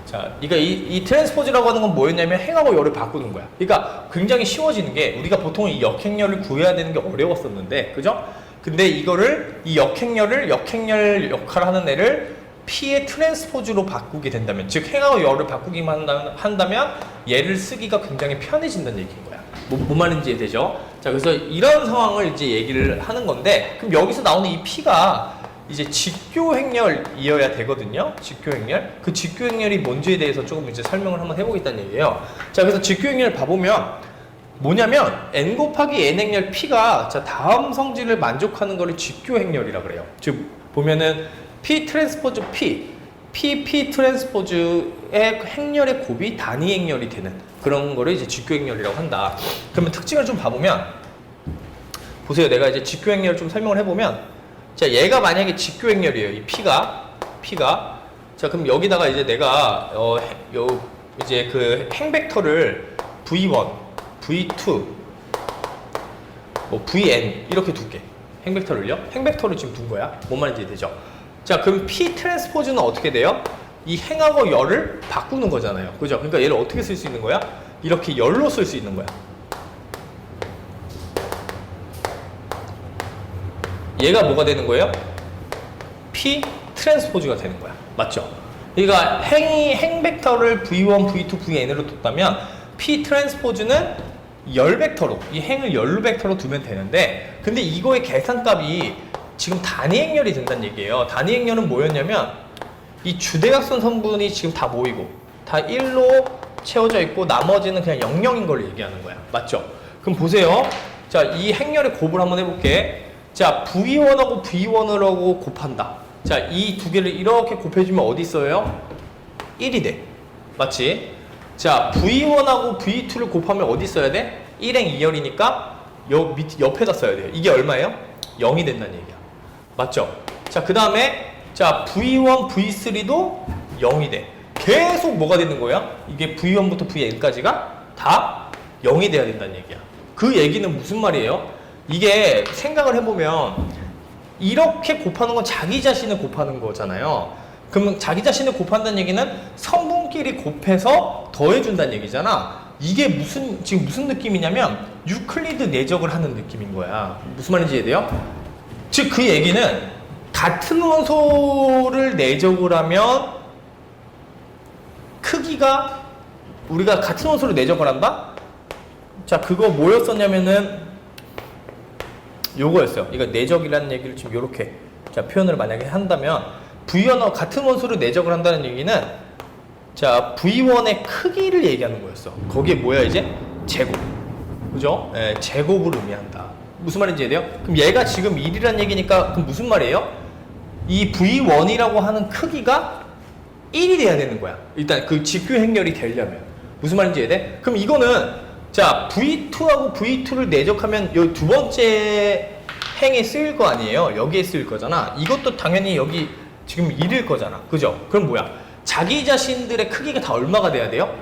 자, 그러니까 이 트랜스포즈라고 하는 건 뭐였냐면 행하고 열을 바꾸는 거야. 그러니까 굉장히 쉬워지는 게 우리가 보통 이 역행열을 구해야 되는 게 어려웠었는데, 그죠? 근데 이거를 이 역행열 역할을 하는 애를 P의 트랜스포즈로 바꾸게 된다면, 즉 행하고 열을 바꾸기만 한다면 얘를 쓰기가 굉장히 편해진다는 얘기인 거야. 뭔 말인지 이해되죠? 자, 그래서 이런 상황을 이제 얘기를 하는 건데, 그럼 여기서 나오는 이 P가 이제 직교행렬이어야 되거든요. 직교행렬. 그 직교행렬이 뭔지에 대해서 조금 이제 설명을 한번 해보겠다는 얘기예요. 자, 그래서 직교행렬 봐보면 뭐냐면 n 곱하기 n 행렬 P가 자, 다음 성질을 만족하는 거를 직교행렬이라 그래요. 즉 보면은 P 트랜스포즈 P 트랜스포즈의 행렬의 곱이 단위 행렬이 되는 그런 거를 이제 직교행렬이라고 한다. 그러면 특징을 좀 봐보면 보세요. 내가 이제 직교행렬을 좀 설명을 해보면 자, 얘가 만약에 직교행렬이에요. 이 P가 자, 그럼 여기다가 이제 내가 이제 그 행벡터를 V1, V2, 뭐 Vn 이렇게 둘게. 행벡터를요. 행벡터를 지금 둔 거야. 뭔 말인지 되죠? 자, 그럼 P 트랜스포즈는 어떻게 돼요? 이 행하고 열을 바꾸는 거잖아요. 그죠? 그러니까 얘를 어떻게 쓸 수 있는 거야? 이렇게 열로 쓸 수 있는 거야. 얘가 뭐가 되는 거예요? P 트랜스포즈가 되는 거야. 맞죠? 그러니까 행 벡터를 V1, V2, Vn으로 뒀다면 P 트랜스포즈는 열 벡터로, 이 행을 열 벡터로 두면 되는데, 근데 이거의 계산값이 지금 단위 행렬이 된다는 얘기예요. 단위 행렬은 뭐였냐면 이 주대각선 성분이 지금 다 모이고 다 1로 채워져 있고 나머지는 그냥 00인 걸 얘기하는 거야. 맞죠? 그럼 보세요. 자, 이 행렬의 곱을 한번 해볼게. 자, V1하고 V1하고 곱한다. 자, 이 두 개를 이렇게 곱해주면 어디 있어요? 1이 돼. 맞지? 자, V1하고 V2를 곱하면 어디 써야 돼? 1행 2열이니까 옆에다 써야 돼요. 이게 얼마예요? 0이 된다는 얘기야. 맞죠? 자, 그 다음에 자, V1, V3도 0이 돼. 계속 뭐가 되는 거야? 이게 V1부터 Vn까지가 다 0이 돼야 된다는 얘기야. 그 얘기는 무슨 말이에요? 이게 생각을 해보면 이렇게 곱하는 건 자기 자신을 곱하는 거잖아요. 그러면 자기 자신을 곱한다는 얘기는 성분끼리 곱해서 더해준다는 얘기잖아. 이게 지금 무슨 느낌이냐면 유클리드 내적을 하는 느낌인 거야. 무슨 말인지 이해돼요? 즉 그 얘기는 같은 원소를 내적을 하면 크기가 우리가 같은 원소를 내적을 한다? 자, 그거 뭐였었냐면은 요거였어요. 이거 내적이라는 얘기를 지금 요렇게 자 표현을 만약에 한다면 V1과 같은 원소를 내적을 한다는 얘기는 자 V1의 크기를 얘기하는 거였어. 거기에 뭐야 이제? 제곱. 그죠? 예, 제곱을 의미한다. 무슨 말인지 이해돼요? 그럼 얘가 지금 1이란 얘기니까 그럼 무슨 말이에요? 이 V1이라고 하는 크기가 1이 돼야 되는 거야. 일단 그 직교 행렬이 되려면. 무슨 말인지 이해돼? 그럼 이거는 자 V2하고 V2를 내적하면 이 두 번째 행에 쓰일 거 아니에요? 여기에 쓰일 거잖아. 이것도 당연히 여기 지금 1일 거잖아. 그죠? 그럼 뭐야? 자기 자신들의 크기가 다 얼마가 돼야 돼요?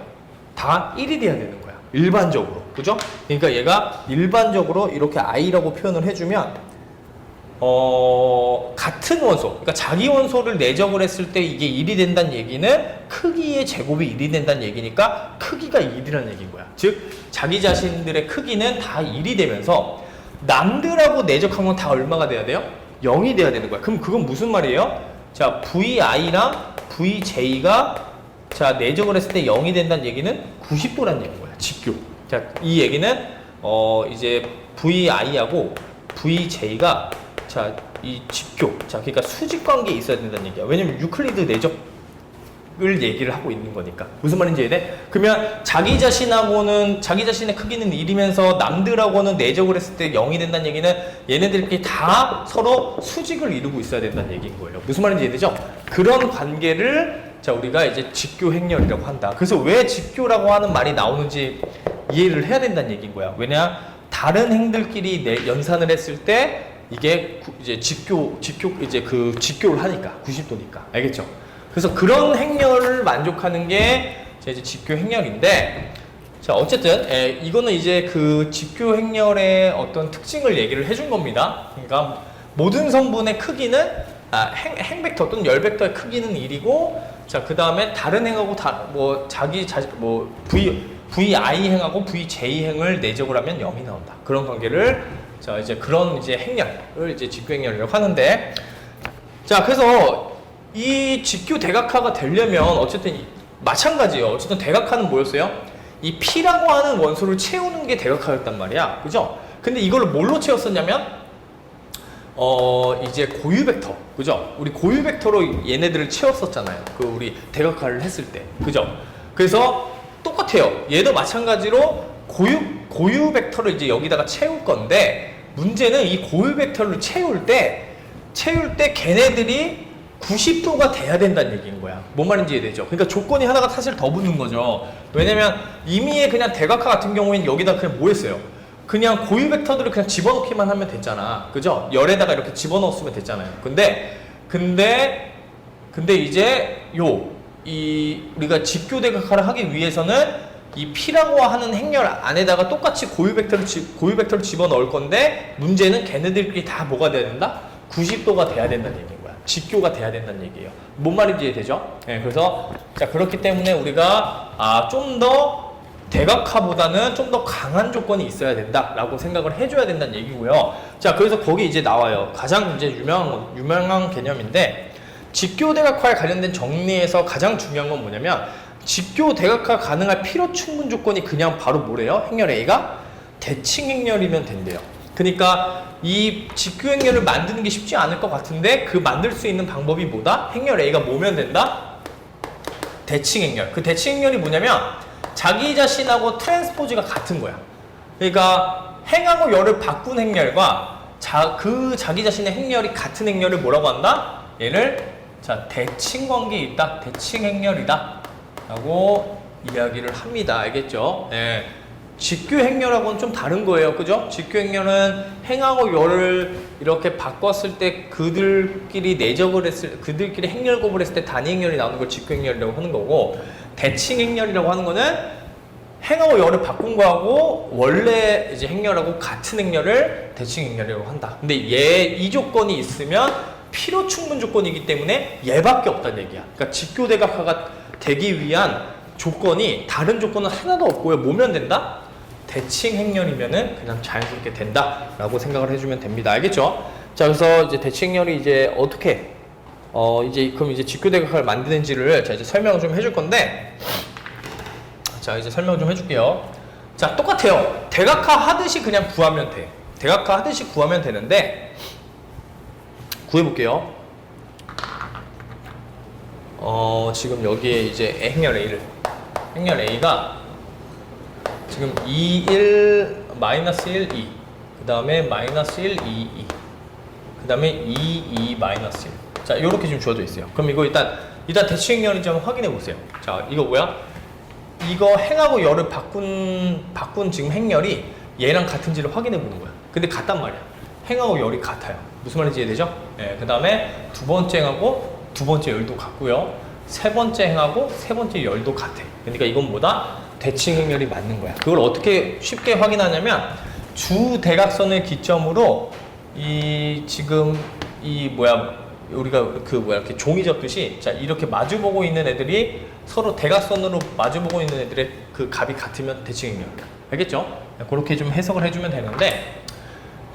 다 1이 돼야 되는 거야. 일반적으로. 그죠? 그러니까 얘가 일반적으로 이렇게 i라고 표현을 해주면 같은 원소, 그러니까 자기 원소를 내적을 했을 때 이게 1이 된다는 얘기는 크기의 제곱이 1이 된다는 얘기니까 크기가 1이라는 얘기인 거야. 즉 자기 자신들의 크기는 다 1이 되면서 남들하고 내적한 건 다 얼마가 돼야 돼요? 0이 돼야 되는 거야. 그럼 그건 무슨 말이에요? 자, VI랑 VJ가 자 내적을 했을 때 0이 된다는 얘기는 90도라는 얘기인 거야. 직교. 자, 이 얘기는 이제 VI하고 VJ가 자, 이 직교. 자, 그러니까 수직 관계에 있어야 된다는 얘기야. 왜냐면 유클리드 내적을 얘기를 하고 있는 거니까. 무슨 말인지 이해돼? 그러면 자기 자신하고는 자기 자신의 크기는 1이면서 남들하고는 내적을 했을 때 0이 된다는 얘기는 얘네들끼리 다 서로 수직을 이루고 있어야 된다는 얘기인 거예요. 무슨 말인지 이해되죠? 그런 관계를 자, 우리가 이제 직교 행렬이라고 한다. 그래서 왜 직교라고 하는 말이 나오는지 이해를 해야 된다는 얘기인 거야. 왜냐? 다른 행들끼리 연산을 했을 때 이게 이제 직교를 하니까 90도니까 알겠죠? 그래서 그런 행렬을 만족하는 게 이제 직교 행렬인데 자 어쨌든 이거는 이제 그 직교 행렬의 어떤 특징을 얘기를 해준 겁니다. 그러니까 모든 성분의 크기는 행벡터 또는 열벡터의 크기는 1이고 자 그 다음에 다른 행하고 VI 행하고 VJ 행을 내적을 하면 0이 나온다. 그런 관계를 자 이제 그런 이제 행렬을 이제 직교 행렬이라고 하는데 자 그래서 이 직교 대각화가 되려면 어쨌든 마찬가지예요. 어쨌든 대각화는 뭐였어요? 이 P라고 하는 원소를 채우는 게 대각화였단 말이야. 그죠? 근데 이걸 뭘로 채웠었냐면 이제 고유 벡터. 그죠? 우리 고유 벡터로 얘네들을 채웠었잖아요. 그 우리 대각화를 했을 때. 그죠? 그래서 똑같아요. 얘도 마찬가지로 고유 벡터를 이제 여기다가 채울 건데 문제는 이 고유 벡터를 채울 때 걔네들이 90도가 돼야 된다는 얘기인 거야. 뭔 말인지 이해되죠? 그러니까 조건이 하나가 사실 더 붙는 거죠. 왜냐면 이미의 그냥 대각화 같은 경우에는 여기다 그냥 뭐 했어요? 그냥 고유 벡터들을 그냥 집어넣기만 하면 됐잖아. 그죠? 열에다가 이렇게 집어넣었으면 됐잖아요. 근데 이제 우리가 직교 대각화를 하기 위해서는 이 P라고 하는 행렬 안에다가 똑같이 고유 벡터를 집어넣을 건데 문제는 걔네들끼리 다 뭐가 돼야 된다? 90도가 돼야 된다는 얘기인 거야. 직교가 돼야 된다는 얘기예요. 뭔 말인지 이해되죠? 네, 그래서 자 그렇기 때문에 우리가 좀 더 대각화보다는 좀 더 강한 조건이 있어야 된다라고 생각을 해줘야 된다는 얘기고요. 자 그래서 거기 이제 나와요. 가장 이제 유명한 개념인데 직교 대각화에 관련된 정리에서 가장 중요한 건 뭐냐면 직교 대각화 가능할 필요 충분 조건이 그냥 바로 뭐래요? 행렬 A가 대칭 행렬이면 된대요. 그러니까 이 직교 행렬을 만드는 게 쉽지 않을 것 같은데 그 만들 수 있는 방법이 뭐다? 행렬 A가 뭐면 된다? 대칭 행렬. 그 대칭 행렬이 뭐냐면 자기 자신하고 트랜스포즈가 같은 거야. 그러니까 행하고 열을 바꾼 행렬과 그 자기 자신의 행렬이 같은 행렬을 뭐라고 한다? 얘를 자 대칭 관계에 있다. 대칭 행렬이다. 라고 이야기를 합니다. 알겠죠? 네. 직교 행렬하고는 좀 다른 거예요. 그죠? 직교 행렬은 행하고 열을 이렇게 바꿨을 때 그들끼리 그들끼리 행렬 곱을 했을 때 단위 행렬이 나오는 걸 직교 행렬이라고 하는 거고, 대칭 행렬이라고 하는 거는 행하고 열을 바꾼 거하고 원래 이제 행렬하고 같은 행렬을 대칭 행렬이라고 한다. 근데 이 조건이 있으면 필요 충분 조건이기 때문에 얘밖에 없다는 얘기야. 그러니까 직교 대각화가 되기 위한 조건이 다른 조건은 하나도 없고요. 뭐면 된다? 대칭 행렬이면은 그냥 자연스럽게 된다라고 생각을 해주면 됩니다. 알겠죠? 자, 그래서 이제 대칭 행렬이 이제 어떻게 그럼 이제 직교 대각화를 만드는지를 자 이제 설명을 좀 해줄 건데, 자 이제 설명 좀 해줄게요. 자 똑같아요. 대각화 하듯이 그냥 구하면 돼. 대각화 하듯이 구하면 되는데 구해볼게요. 지금 여기에 이제 행렬 A가 지금 2, 1, 마이너스 1, 2 그 다음에 마이너스 1, 2, 2 그 다음에 2, 2, 마이너스 1. 자 요렇게 지금 주어져 있어요. 그럼 이거 일단 대칭 행렬인지 한번 확인해 보세요. 자 이거 뭐야? 이거 행하고 열을 바꾼 지금 행렬이 얘랑 같은지를 확인해 보는 거야. 근데 같단 말이야. 행하고 열이 같아요. 무슨 말인지 이해되죠? 네, 그 다음에 두 번째 행하고 두 번째 열도 같고요. 세 번째 행하고 세 번째 열도 같아. 그러니까 이건 뭐다? 대칭 행렬이 맞는 거야. 그걸 어떻게 쉽게 확인하냐면 주 대각선을 기점으로 우리가 이렇게 종이 접듯이 자 이렇게 마주보고 있는 애들이 서로 대각선으로 마주보고 있는 애들의 그 값이 같으면 대칭 행렬이야. 알겠죠? 그렇게 좀 해석을 해주면 되는데,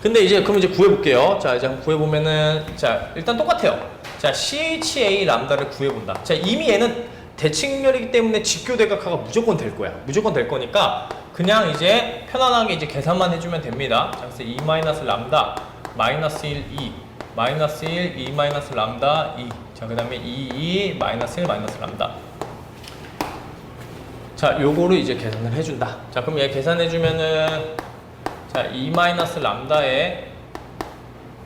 근데 그럼 이제 구해볼게요. 자, 이제 한번 구해보면은, 자, 일단 똑같아요. 자, CHA 람다를 구해본다. 자, 이미 얘는 대칭 행렬이기 때문에 직교 대각화가 무조건 될 거야. 무조건 될 거니까, 그냥 이제 편안하게 이제 계산만 해주면 됩니다. 자, 그래서 2 마이너스 람다, 마이너스 1, 2, 마이너스 1, 2 마이너스 람다, 2. 자, 그 다음에 2, 2, 마이너스 1, 마이너스 람다. 자, 요거를 이제 계산을 해준다. 자, 그럼 얘 계산해주면은, 자, 2 마이너스 람다에,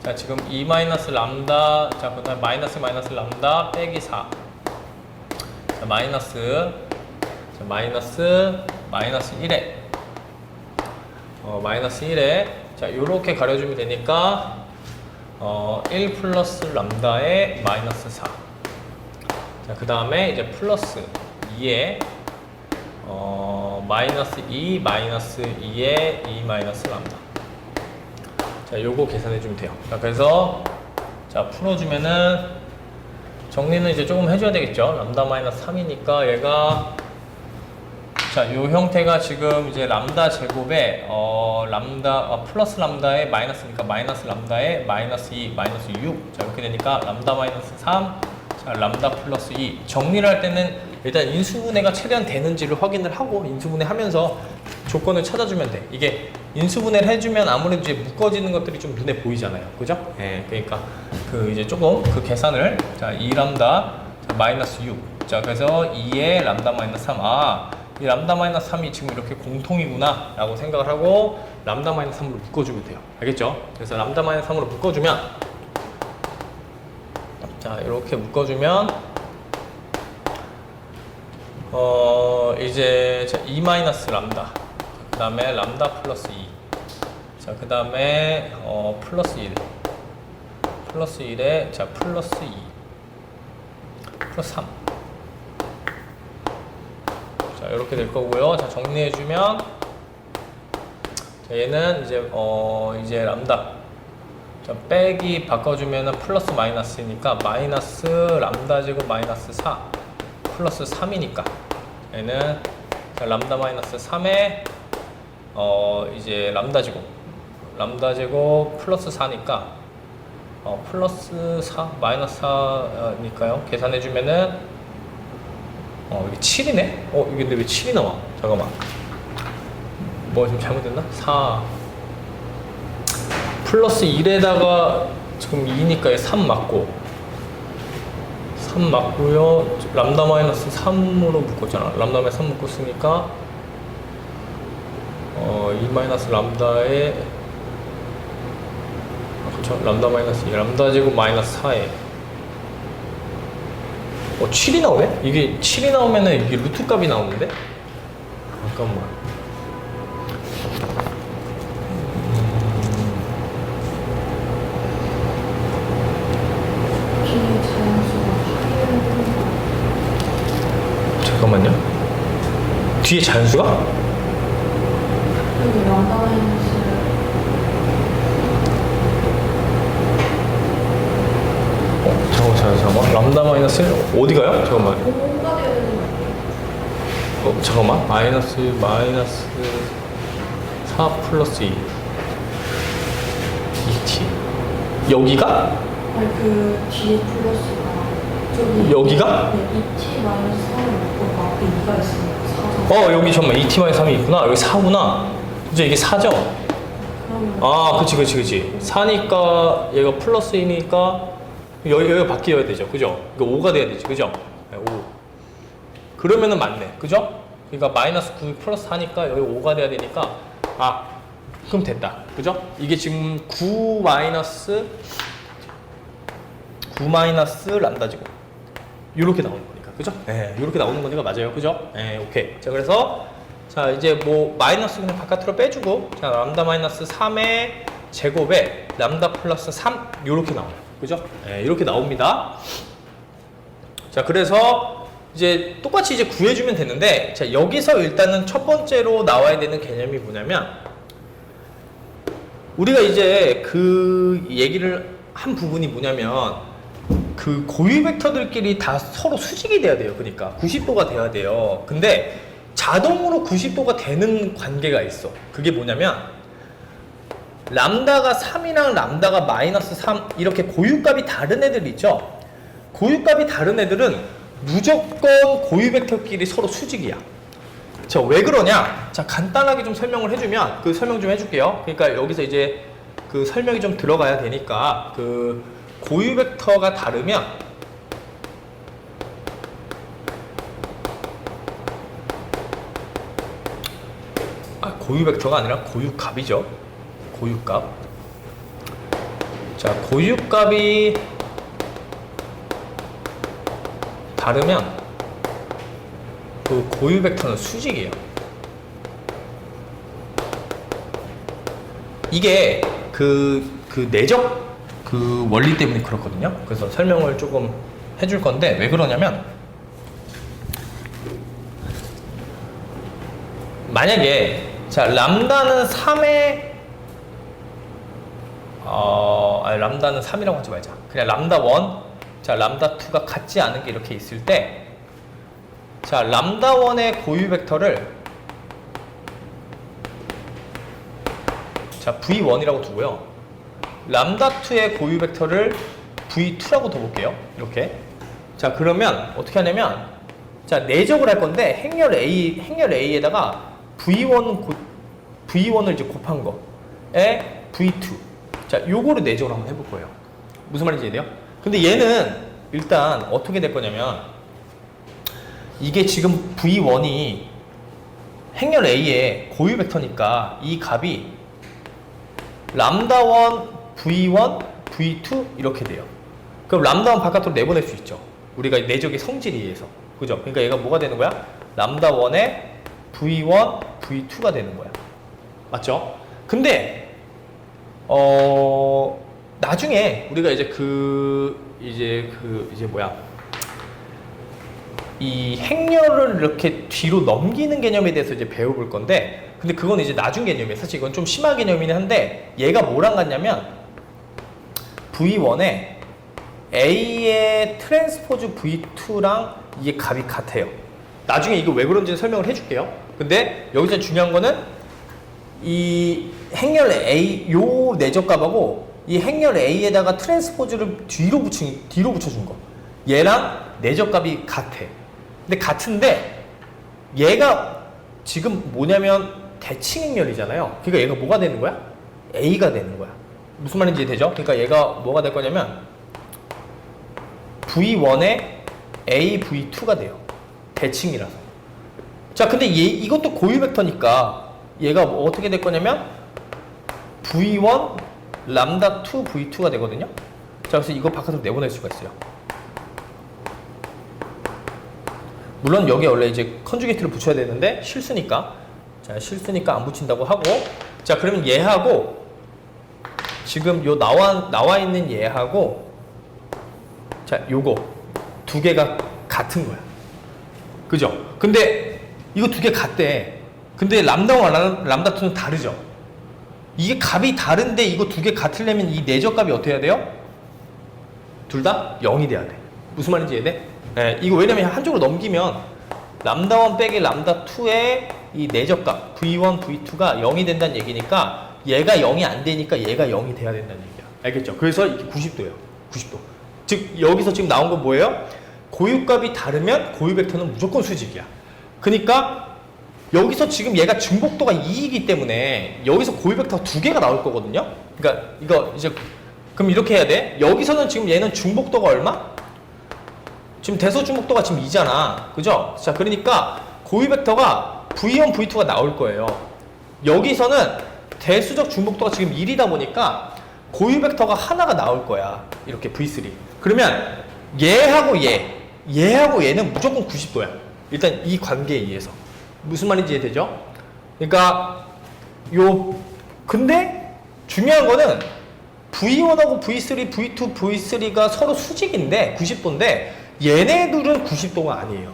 자, 지금 2 마이너스 람다, 자, 그 다음에 마이너스 람다 빼기 4. 자, 마이너스 1에, 마이너스 1에, 자, 요렇게 가려주면 되니까, 1 플러스 람다에 마이너스 4. 자, 그 다음에 이제 플러스 2에, 마이너스 2, 마이너스 2에 2 마이너스 람다. 자, 요거 계산해주면 돼요. 자, 그래서, 자, 풀어주면은, 정리는 이제 조금 해줘야 되겠죠. 람다 마이너스 3이니까 얘가, 자, 요 형태가 지금 이제 람다 제곱에, 플러스 람다에 마이너스니까 마이너스 람다에 마이너스 2, 마이너스 6. 자, 이렇게 되니까 람다 마이너스 3, 자, 람다 플러스 2. 정리를 할 때는 일단 인수분해가 최대한 되는지를 확인을 하고 인수분해 하면서 조건을 찾아주면 돼. 이게 인수분해를 해주면 아무래도 이제 묶어지는 것들이 좀 눈에 보이잖아요. 그죠? 예, 그러니까 이제 조금 그 계산을, 자, 2람다, 자, 마이너스 6. 자, 그래서 2에 람다 마이너스 3. 이 람다 마이너스 3이 지금 이렇게 공통이구나 라고 생각을 하고 람다 마이너스 3으로 묶어주면 돼요. 알겠죠? 그래서 람다 마이너스 3으로 묶어주면, 자, 이렇게 묶어주면, 이제 2 마이너스 람다, 그 다음에 람다 플러스 2, 자, 그 다음에 플러스 1, 플러스 1에, 자, 플러스 2, 플러스 3. 자, 이렇게 될 거고요. 자, 정리해주면, 자, 얘는 이제 람다, 자, 빼기 바꿔주면은 플러스 마이너스니까 마이너스 람다 제곱 마이너스 4 플러스 3이니까 얘는, 자, 람다 마이너스 3에 이제 람다 제곱 플러스 4니까 플러스 4 마이너스 4니까요. 계산해주면은 이게 7이네? 이게 근데 왜 7이 나와? 잠깐만, 뭐 좀 잘못됐나? 4 플러스 1에다가 지금 2니까 3 맞고 3 맞고요. 람다 마이너스 3으로 묶었잖아. 람다 마이너스 3 묶었으니까 2 마이너스 람다에 그쵸? 람다 마이너스 2 람다 제곱 마이너스 4에 7이 나오네? 이게 7이 나오면은 이게 루트 값이 나오는데? 잠깐만. 잠깐만요. 뒤에 자연수가? 여기 람다 마이너스 잠깐만. 람다 마이너스 어디 가요? 잠깐만. 5가 되어야 되는 거 아니에요? 잠깐만. 마이너스 4 플러스 2 2t 여기가? 아니 그 뒤에 플러스가 저기 여기가? 네, 2t 마이너스 3을 먹고 앞에 2가 있으니까 4죠. 여기 잠깐만 2t 마이너스 3이 있구나. 여기 4구나. 그죠? 이게 4죠? 그러면 그치. 4니까 얘가 플러스이니까 여기가 바뀌어야 되죠. 그죠? 이거 5가 돼야 되지. 그죠? 네, 5. 그러면은 맞네. 그죠? 그러니까 마이너스 9 플러스 4니까 여기 5가 돼야 되니까 그럼 됐다. 그죠? 이게 지금 9 마이너스 람다 제곱 요렇게 나오는 거니까. 그죠? 네, 요렇게 나오는 거니까 맞아요. 그죠? 네, 오케이. 자, 그래서 자, 이제 뭐 마이너스 그냥 바깥으로 빼주고 자, 람다 마이너스 3의 제곱에 람다 플러스 3 요렇게 나와요. 그죠? 네, 이렇게 나옵니다. 자, 그래서 이제 똑같이 이제 구해주면 되는데, 자, 여기서 일단은 첫 번째로 나와야 되는 개념이 뭐냐면, 우리가 이제 그 얘기를 한 부분이 뭐냐면, 그 고유 벡터들끼리 다 서로 수직이 돼야 돼요. 그러니까 90도가 돼야 돼요. 근데 자동으로 90도가 되는 관계가 있어. 그게 뭐냐면, 람다가 3이랑 람다가 마이너스 3 이렇게 고유값이 다른 애들 있죠. 고유값이 다른 애들은 무조건 고유 벡터끼리 서로 수직이야. 자, 왜 그러냐? 자, 간단하게 좀 설명을 해주면 그 설명 좀 해줄게요. 그러니까 여기서 이제 그 설명이 좀 들어가야 되니까 그 고유 벡터가 다르면 고유 벡터가 아니라 고유값이죠. 고유값. 자, 고유값이 다르면 그 고유 벡터는 수직이에요. 이게 그 내적 그 원리 때문에 그렇거든요. 그래서 설명을 조금 해줄 건데 왜 그러냐면 만약에 자, 람다는 3의 람다는 3이라고 하지 말자. 그냥 람다 1, 자, 람다 2가 같지 않은 게 이렇게 있을 때, 자, 람다 1의 고유 벡터를 자, V1이라고 두고요. 람다 2의 고유 벡터를 V2라고 둬볼게요. 이렇게. 자, 그러면 어떻게 하냐면, 자, 내적을 할 건데 행렬 A에다가 V1을 이제 곱한 거에 V2. 자, 요거를 내적으로 한번 해볼 거예요. 무슨 말인지 이해돼요? 근데 얘는 일단 어떻게 될 거냐면 이게 지금 V1이 행렬 A의 고유 벡터니까 이 값이 람다 1, V1, V2 이렇게 돼요. 그럼 람다 1 바깥으로 내보낼 수 있죠. 우리가 내적의 성질에 의해서. 그죠? 그러니까 얘가 뭐가 되는 거야? 람다 1의 V1, V2가 되는 거야. 맞죠? 근데 나중에 우리가 이제 이 행렬을 이렇게 뒤로 넘기는 개념에 대해서 이제 배워볼 건데, 근데 그건 이제 나중 개념이에요. 사실 이건 좀 심한 개념이긴 한데, 얘가 뭐랑 같냐면 V1에 A의 트랜스포즈 V2랑 이게 값이 같아요. 나중에 이거 왜 그런지 설명을 해줄게요. 근데 여기서 중요한 거는 이 행렬 A 요 내적값하고 이 행렬 A에다가 트랜스포즈를 뒤로 붙여준 거. 얘랑 내적값이 같아. 근데 같은데 얘가 지금 뭐냐면 대칭 행렬이잖아요. 그러니까 얘가 뭐가 되는 거야? A가 되는 거야. 무슨 말인지 되죠? 그러니까 얘가 뭐가 될 거냐면 V1에 A, V2가 돼요. 대칭이라서. 자, 근데 이것도 고유 벡터니까 얘가 어떻게 될 거냐면 V1 람다 2 V2가 되거든요. 자, 그래서 이거 바깥으로 내보낼 수가 있어요. 물론 여기에 원래 이제 컨주게이트를 붙여야 되는데 실수니까, 자, 실수니까 안 붙인다고 하고, 자, 그러면 얘하고 지금 요 나와 있는 얘하고, 자, 요거 두 개가 같은 거야. 그죠? 근데 이거 두 개 같대. 근데 람다1, 람다2는 다르죠? 이게 값이 다른데 이거 두 개 같으려면 이 내적값이 어떻게 해야 돼요? 둘 다 0이 돼야 돼. 무슨 말인지 이해돼? 네, 이거 왜냐면 한쪽으로 넘기면 람다1 빼기 람다2의 이 내적값 V1, V2가 0이 된다는 얘기니까 얘가 0이 안 되니까 얘가 0이 돼야 된다는 얘기야. 알겠죠? 그래서 이게 90도예요. 90도. 즉 여기서 지금 나온 건 뭐예요? 고유값이 다르면 고유 벡터는 무조건 수직이야. 그러니까 여기서 지금 얘가 중복도가 2이기 때문에 여기서 고유 벡터 두 개가 나올 거거든요. 그러니까 이거 이제 그럼 이렇게 해야 돼. 여기서는 지금 얘는 중복도가 얼마? 지금 대소 중복도가 지금 2잖아. 그죠? 자, 그러니까 고유 벡터가 V1, V2가 나올 거예요. 여기서는 대수적 중복도가 지금 1이다 보니까 고유 벡터가 하나가 나올 거야. 이렇게 V3. 그러면 얘하고 얘는 무조건 90도야. 일단 이 관계에 의해서. 무슨 말인지 이해되죠? 그러니까 근데 중요한 거는 V1하고 V3, V2, V3가 서로 수직인데 90도인데 얘네들은 90도가 아니에요.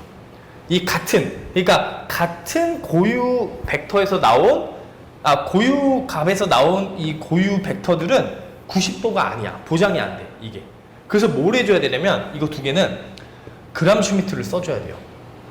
그러니까 같은 고유 벡터에서 나온 고유 값에서 나온 이 고유 벡터들은 90도가 아니야. 보장이 안 돼, 이게. 그래서 뭘 해줘야 되냐면 이거 두 개는 그람 슈미트를 써줘야 돼요.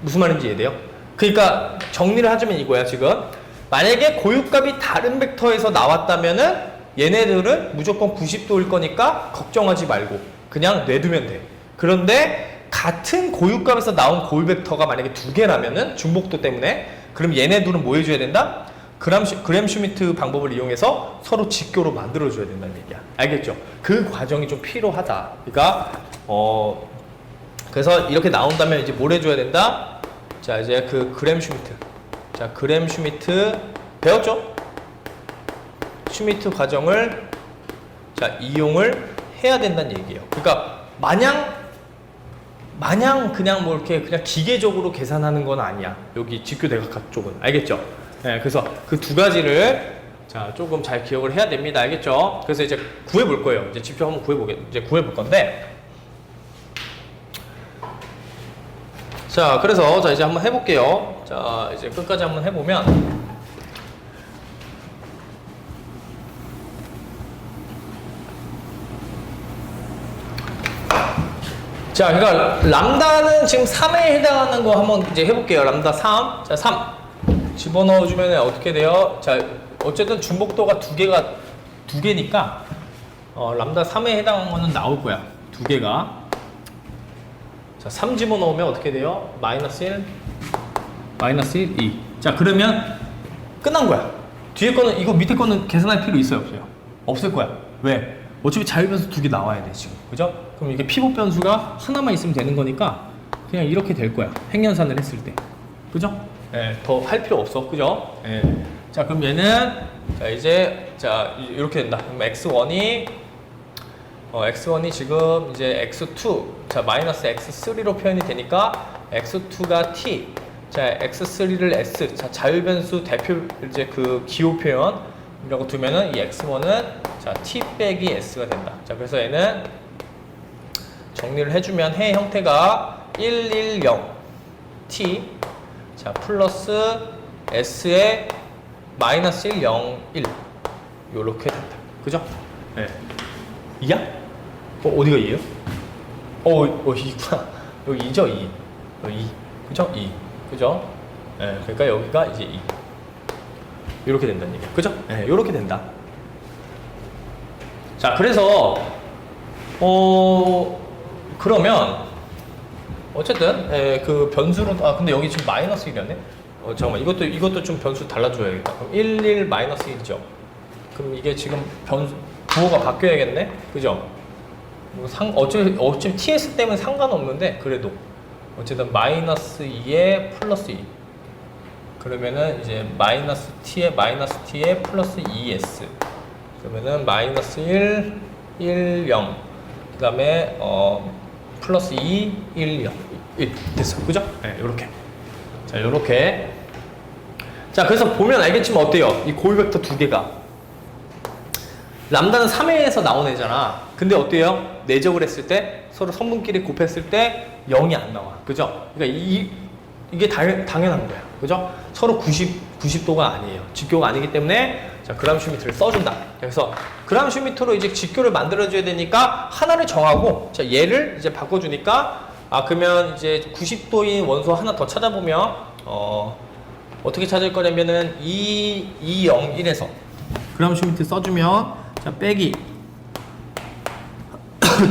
무슨 말인지 이해돼요? 그러니까 정리를 하자면 이거야. 지금 만약에 고유값이 다른 벡터에서 나왔다면은 얘네들은 무조건 90도일 거니까 걱정하지 말고 그냥 뇌두면 돼. 그런데 같은 고유값에서 나온 고유 벡터가 만약에 두 개라면은 중복도 때문에 그럼 얘네들은 뭐 해줘야 된다? 그램 슈미트 방법을 이용해서 서로 직교로 만들어줘야 된다는 얘기야. 알겠죠? 그 과정이 좀 필요하다. 그러니까 그래서 이렇게 나온다면 이제 뭘 해줘야 된다? 자, 이제 그 그램 슈미트. 자, 그램 슈미트 배웠죠? 슈미트 과정을 자 이용을 해야 된다는 얘기예요. 그러니까 마냥 그냥 뭐 이렇게 그냥 기계적으로 계산하는 건 아니야. 여기 직교 대각각 쪽은. 알겠죠? 네, 그래서 그 두 가지를 자 조금 잘 기억을 해야 됩니다. 알겠죠? 그래서 이제 구해볼 거예요. 이제 직접 한번 구해볼 건데. 자, 그래서 자 이제 한번 해볼게요. 자, 이제 끝까지 한번 해보면. 자, 그러니까 람다는 지금 3에 해당하는 거 한번 이제 해볼게요. 람다 3. 자, 3 집어넣어주면 어떻게 돼요? 자, 어쨌든 중복도가 두 개니까 람다 3에 해당하는 거는 나올 거야. 두 개가. 자, 3 집어넣으면 어떻게 돼요? 마이너스 1, 2. 자, 그러면 끝난 거야. 뒤에 거는 이거 밑에 거는 계산할 필요 있어요, 없어요? 없을 거야. 왜? 어차피 자유변수 두 개 나와야 돼, 지금. 그죠? 그럼 이게 피복 변수가 하나만 있으면 되는 거니까 그냥 이렇게 될 거야. 행연산을 했을 때. 그죠? 예, 더 할 필요 없어. 그죠? 예. 자, 그럼 얘는 자, 이제 자, 이렇게 된다. 그럼 x1이 지금 이제 x2 자, 마이너스 x3로 표현이 되니까 x2가 t 자, x3를 s 자, 자유변수 대표 이제 그 기호 표현이라고 두면은 이 x1은 자, t 빼기 s가 된다. 자, 그래서 얘는 정리를 해주면 해 형태가 110 t 자, 플러스 s에 마이너스 1, 0, 1 요렇게 된다. 그죠? 네. 2야? 어디가 2예요? 2구나. 여기 2죠, 2. 여기 2. 그죠? 2. 그죠? 네, 그러니까 여기가 이제 2. 요렇게 된다는 얘기야. 그죠? 네, 요렇게 된다. 자, 그래서 그러면 어쨌든 그 변수로 근데 여기 지금 마이너스 1이었네. 잠깐만 이것도 좀 변수 달라줘야겠다. 그럼 1, 1 마이너스 1이죠. 그럼 이게 지금 부호가 바뀌어야겠네. 그죠? 뭐 어차피 TS 때문에 상관없는데 그래도 어쨌든 마이너스 2에 플러스 2. 그러면은 이제 마이너스 t에 플러스 2s. 그러면은 마이너스 1, 1, 0. 그 다음에 플러스 2, 1, 0. 1 됐어. 그죠? 네, 요렇게. 자, 요렇게. 자, 그래서 보면 알겠지만 어때요? 이 고유 벡터 두 개가 람다는 3회에서 나온 애잖아. 근데 어때요? 내적을 했을 때 서로 성분끼리 곱했을 때 0이 안 나와. 그죠? 그러니까 이게 당연한 거야. 그죠? 서로 90도가 아니에요. 직교가 아니기 때문에 자, 그람 슈미트를 써준다. 그래서 그람 슈미트로 이제 직교를 만들어줘야 되니까 하나를 정하고 자, 얘를 이제 바꿔주니까 그러면 이제 90도인 원소 하나 더 찾아보면 어떻게 찾을 거냐면은 201에서 그람 슈미트 써주면 자, 빼기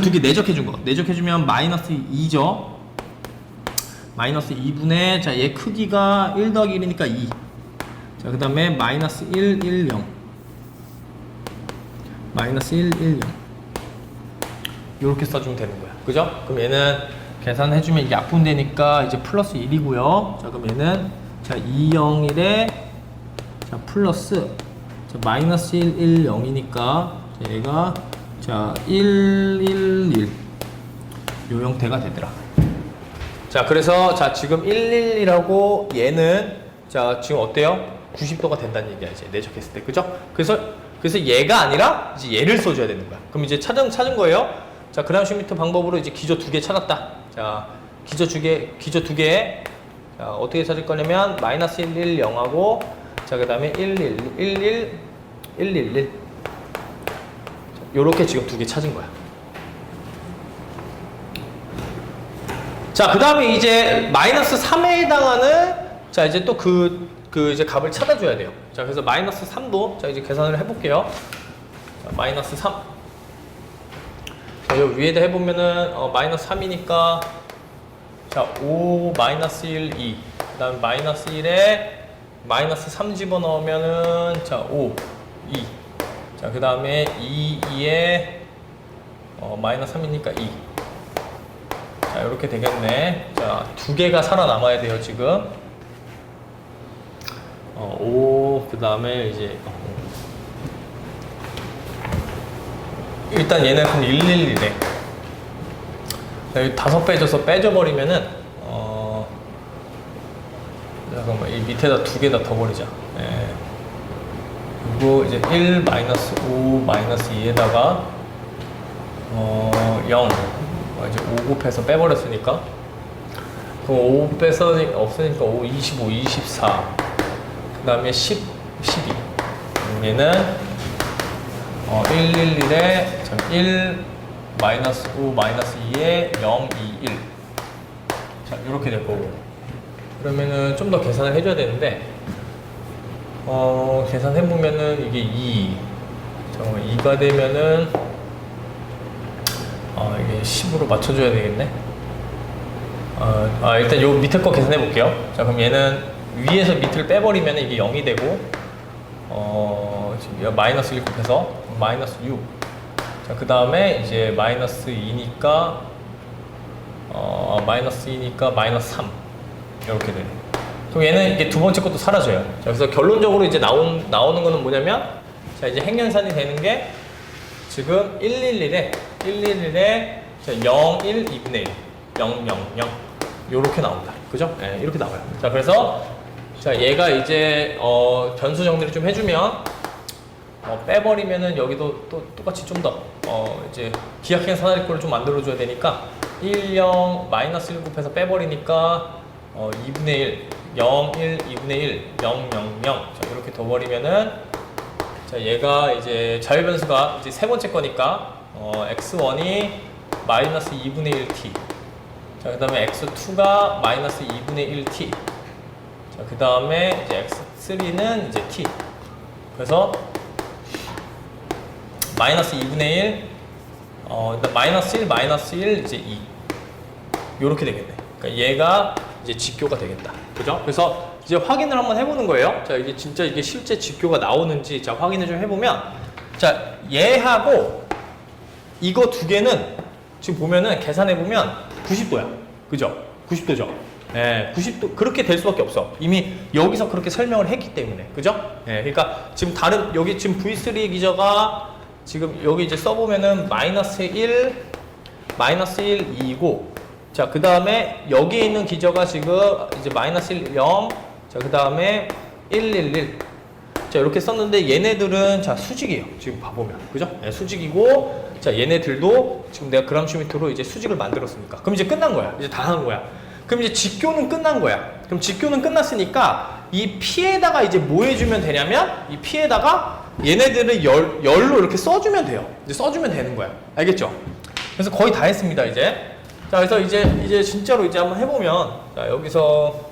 두 개 내적해준 거. 내적해주면 마이너스 2죠. 마이너스 2분의 자, 얘 크기가 1 더하기 1이니까 2. 자, 그 다음에 마이너스 1, 1, 0. 마이너스 1, 1, 0. 요렇게 써주면 되는 거야. 그죠? 그럼 얘는 계산해주면 이게 약분되니까 이제 플러스 1이고요. 자, 그럼 얘는 자, 2, 0, 1에 자, 플러스 자, 마이너스 1, 1, 0이니까 얘가 자, 1, 1, 1. 요 형태가 되더라. 자, 그래서 자, 지금 111하고 얘는 자, 지금 어때요? 90도가 된다는 얘기야, 이제 내적했을 때. 그죠? 그래서 얘가 아니라 이제 얘를 써줘야 되는 거야. 그럼 이제 찾은 거예요. 자, 그람 슈미트 방법으로 이제 기저 두 개 찾았다. 자, 기저 두 개. 자, 어떻게 찾을 거냐면 마이너스 1, 1, 0하고 자, 그 다음에 1, 1, 1, 1, 1, 1, 1. 요렇게 지금 두 개 찾은 거야. 자, 그 다음에 이제 마이너스 3에 해당하는 자, 이제 또 그 이제 값을 찾아줘야 돼요. 자, 그래서 마이너스 3도 자, 이제 계산을 해볼게요. 자, 마이너스 3. 자, 여기 위에다 해보면은 마이너스 3이니까 자, 5 마이너스 1, 2. 그 다음에 마이너스 1에 마이너스 3 집어넣으면은 자, 5, 2. 자, 그 다음에 2에 마이너스 3이니까 2. 자, 이렇게 되겠네. 자, 두 개가 살아남아야 돼요, 지금. 5, 그 다음에 이제 일단 얘는 그럼 111이래. 자, 여기 5 빼줘버리면은 잠깐만, 이 밑에다 두 개 다 더 버리자. 예. 그리고 이제 1 마이너스 5 마이너스 2에다가 0 이제 5 곱해서 빼버렸으니까 그럼 5 빼서 없으니까 5 25 24 그 다음에 10 12 얘는 111에 1 마이너스 5 마이너스 2에 0 2 1 자, 이렇게 될 거고 그러면은 좀 더 계산을 해줘야 되는데 계산해보면은 이게 2 잠깐만 2가 되면은 이게 10으로 맞춰줘야 되겠네. 일단 요 밑에 거 계산해 볼게요. 자, 그럼 얘는 위에서 밑을 빼버리면 이게 0이 되고, 지금 마이너스 1 곱해서 마이너스 6. 자, 그 다음에 이제 마이너스 2니까, 마이너스 2니까 마이너스 3. 이렇게 되네. 그럼 얘는 이게 두 번째 것도 사라져요. 자, 그래서 결론적으로 이제 나오는 거는 뭐냐면, 자, 이제 핵연산이 되는 게 지금 111에 0, 1, 2분의 1, 0, 0, 0 요렇게 나온다. 그죠? 네, 이렇게 나와요. 자, 그래서 자, 얘가 이제 변수 정리를 좀 해주면 빼버리면은 여기도 또 똑같이 좀 더 이제 기하행 사다리꼴을 좀 만들어줘야 되니까 1, 0, 마이너스 1 곱해서 빼버리니까 2분의 1, 0, 1, 2분의 1, 0, 0, 0 자, 이렇게 둬버리면은 자, 얘가 이제 자유변수가 이제 세 번째 거니까 x1이 마이너스 2분의 1t 자, 그 다음에 x2가 마이너스 2분의 1t 자, 그 다음에 이제 x3는 이제 t 그래서 마이너스 2분의 1 마이너스 1 마이너스 1 이제 2 요렇게 되겠네. 그러니까 얘가 이제 직교가 되겠다. 그죠? 그래서 이제 확인을 한번 해보는 거예요. 자, 이게 진짜 이게 실제 직교가 나오는지 자, 확인을 좀 해보면 자, 얘하고 이거 두 개는 지금 보면은 계산해 보면 90도야. 그죠? 90도죠. 예, 90도 그렇게 될 수밖에 없어. 이미 여기서 그렇게 설명을 했기 때문에. 그죠? 예, 그러니까 지금 다른 여기 지금 V3 기저가 지금 여기 이제 써 보면은 마이너스 1, 2이고 자, 그다음에 여기에 있는 기저가 지금 이제 마이너스 1, 0. 자, 그다음에 111. 자, 이렇게 썼는데 얘네들은 자, 수직이에요. 지금 봐보면. 그죠? 예, 수직이고 자, 얘네들도 지금 내가 그람슈미터로 이제 수직을 만들었으니까. 그럼 이제 끝난 거야. 이제 다 한 거야. 그럼 이제 직교는 끝난 거야. 그럼 직교는 끝났으니까 이 P에다가 이제 뭐 해주면 되냐면 이 P에다가 얘네들을 열로 이렇게 써주면 돼요. 이제 써주면 되는 거야. 알겠죠? 그래서 거의 다 했습니다, 이제. 자, 그래서 이제 진짜로 이제 한번 해보면 자, 여기서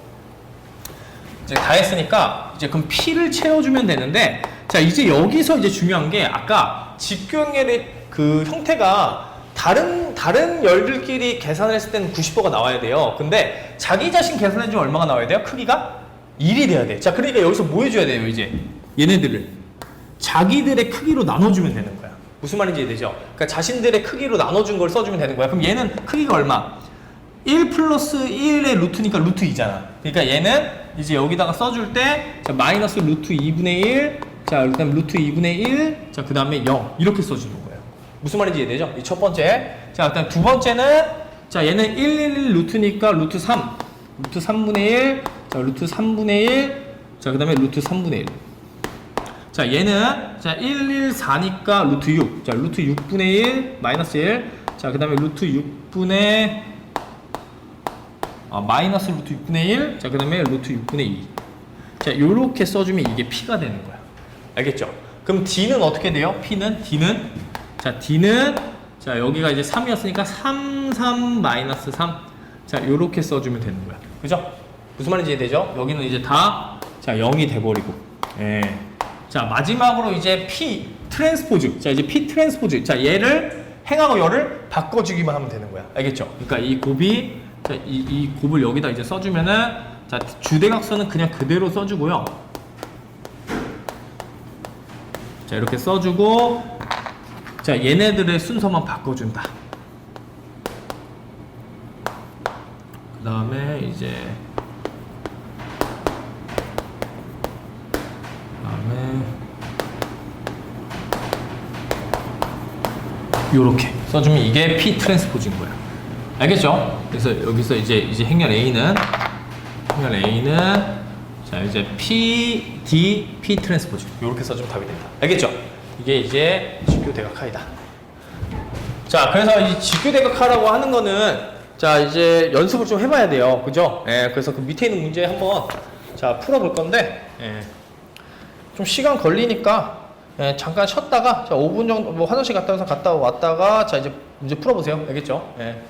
이제 다 했으니까 이제 그럼 P를 채워주면 되는데 자, 이제 여기서 이제 중요한 게 아까 직교행의 그 형태가 다른 열들끼리 계산을 했을 때는 90도가 나와야 돼요. 근데 자기 자신 계산해주면 얼마가 나와야 돼요? 크기가 1이 돼야 돼. 자, 그러니까 여기서 뭐 해줘야 돼요, 이제? 얘네들을 자기들의 크기로 나눠주면 되는 거야. 무슨 말인지 이해되죠? 그러니까 자신들의 크기로 나눠준 걸 써주면 되는 거야. 그럼 얘는 크기가 얼마? 1 플러스 1의 루트니까 루트 2잖아. 그러니까 얘는 이제 여기다가 써줄 때 자, 마이너스 루트 2분의 1, 자, 그다음 루트 2분의 1, 자, 그 다음에 0 이렇게 써주는 거예요. 무슨 말인지 이해되죠? 이 첫 번째. 자, 그다음 두 번째는 자, 얘는 111 루트니까 루트 3, 루트 3분의 1, 자, 루트 3분의 1, 자, 그 다음에 루트 3분의 1. 자, 얘는 자, 114니까 루트 6, 자, 루트 6분의 1, 마이너스 1, 자, 그 다음에 루트 6분의 마이너스 루트 6분의 1, 자, 그 다음에 루트 6분의 2. 자, 요렇게 써주면 이게 P가 되는 거야. 알겠죠? 그럼 D는 어떻게 돼요? D는 자, D는 자, 여기가 이제 3이었으니까 3 마이너스 3. 자, 요렇게 써주면 되는 거야. 그죠? 무슨 말인지 이해되죠? 여기는 이제 다 자, 0이 돼버리고. 예. 자, 마지막으로 이제 P 트랜스포즈. 자, 이제 P 트랜스포즈. 자, 얘를 행하고 열을 바꿔주기만 하면 되는 거야. 알겠죠? 그러니까 이 곱이 자, 이 곱을 여기다 이제 써주면은 자, 주대각선은 그냥 그대로 써주고요. 자, 이렇게 써주고 자, 얘네들의 순서만 바꿔준다. 그 다음에 이제 요렇게 써주면 이게 P 트랜스포즈인 거야. 알겠죠? 그래서 여기서 이제 행렬 A는 자, 이제 P, D, P 트랜스포즈 요렇게 써주면 답이 된다. 알겠죠? 이게 이제 직교대각하이다. 자, 그래서 이 직교대각하라고 하는 거는 자, 이제 연습을 좀 해봐야 돼요. 그죠? 예, 그래서 그 밑에 있는 문제 한번 자, 풀어볼 건데 예, 좀 시간 걸리니까 예, 잠깐 쉬었다가 자, 5분 정도 뭐 화장실 갔다 와서 갔다 왔다가 자, 이제 문제 풀어보세요. 알겠죠? 예.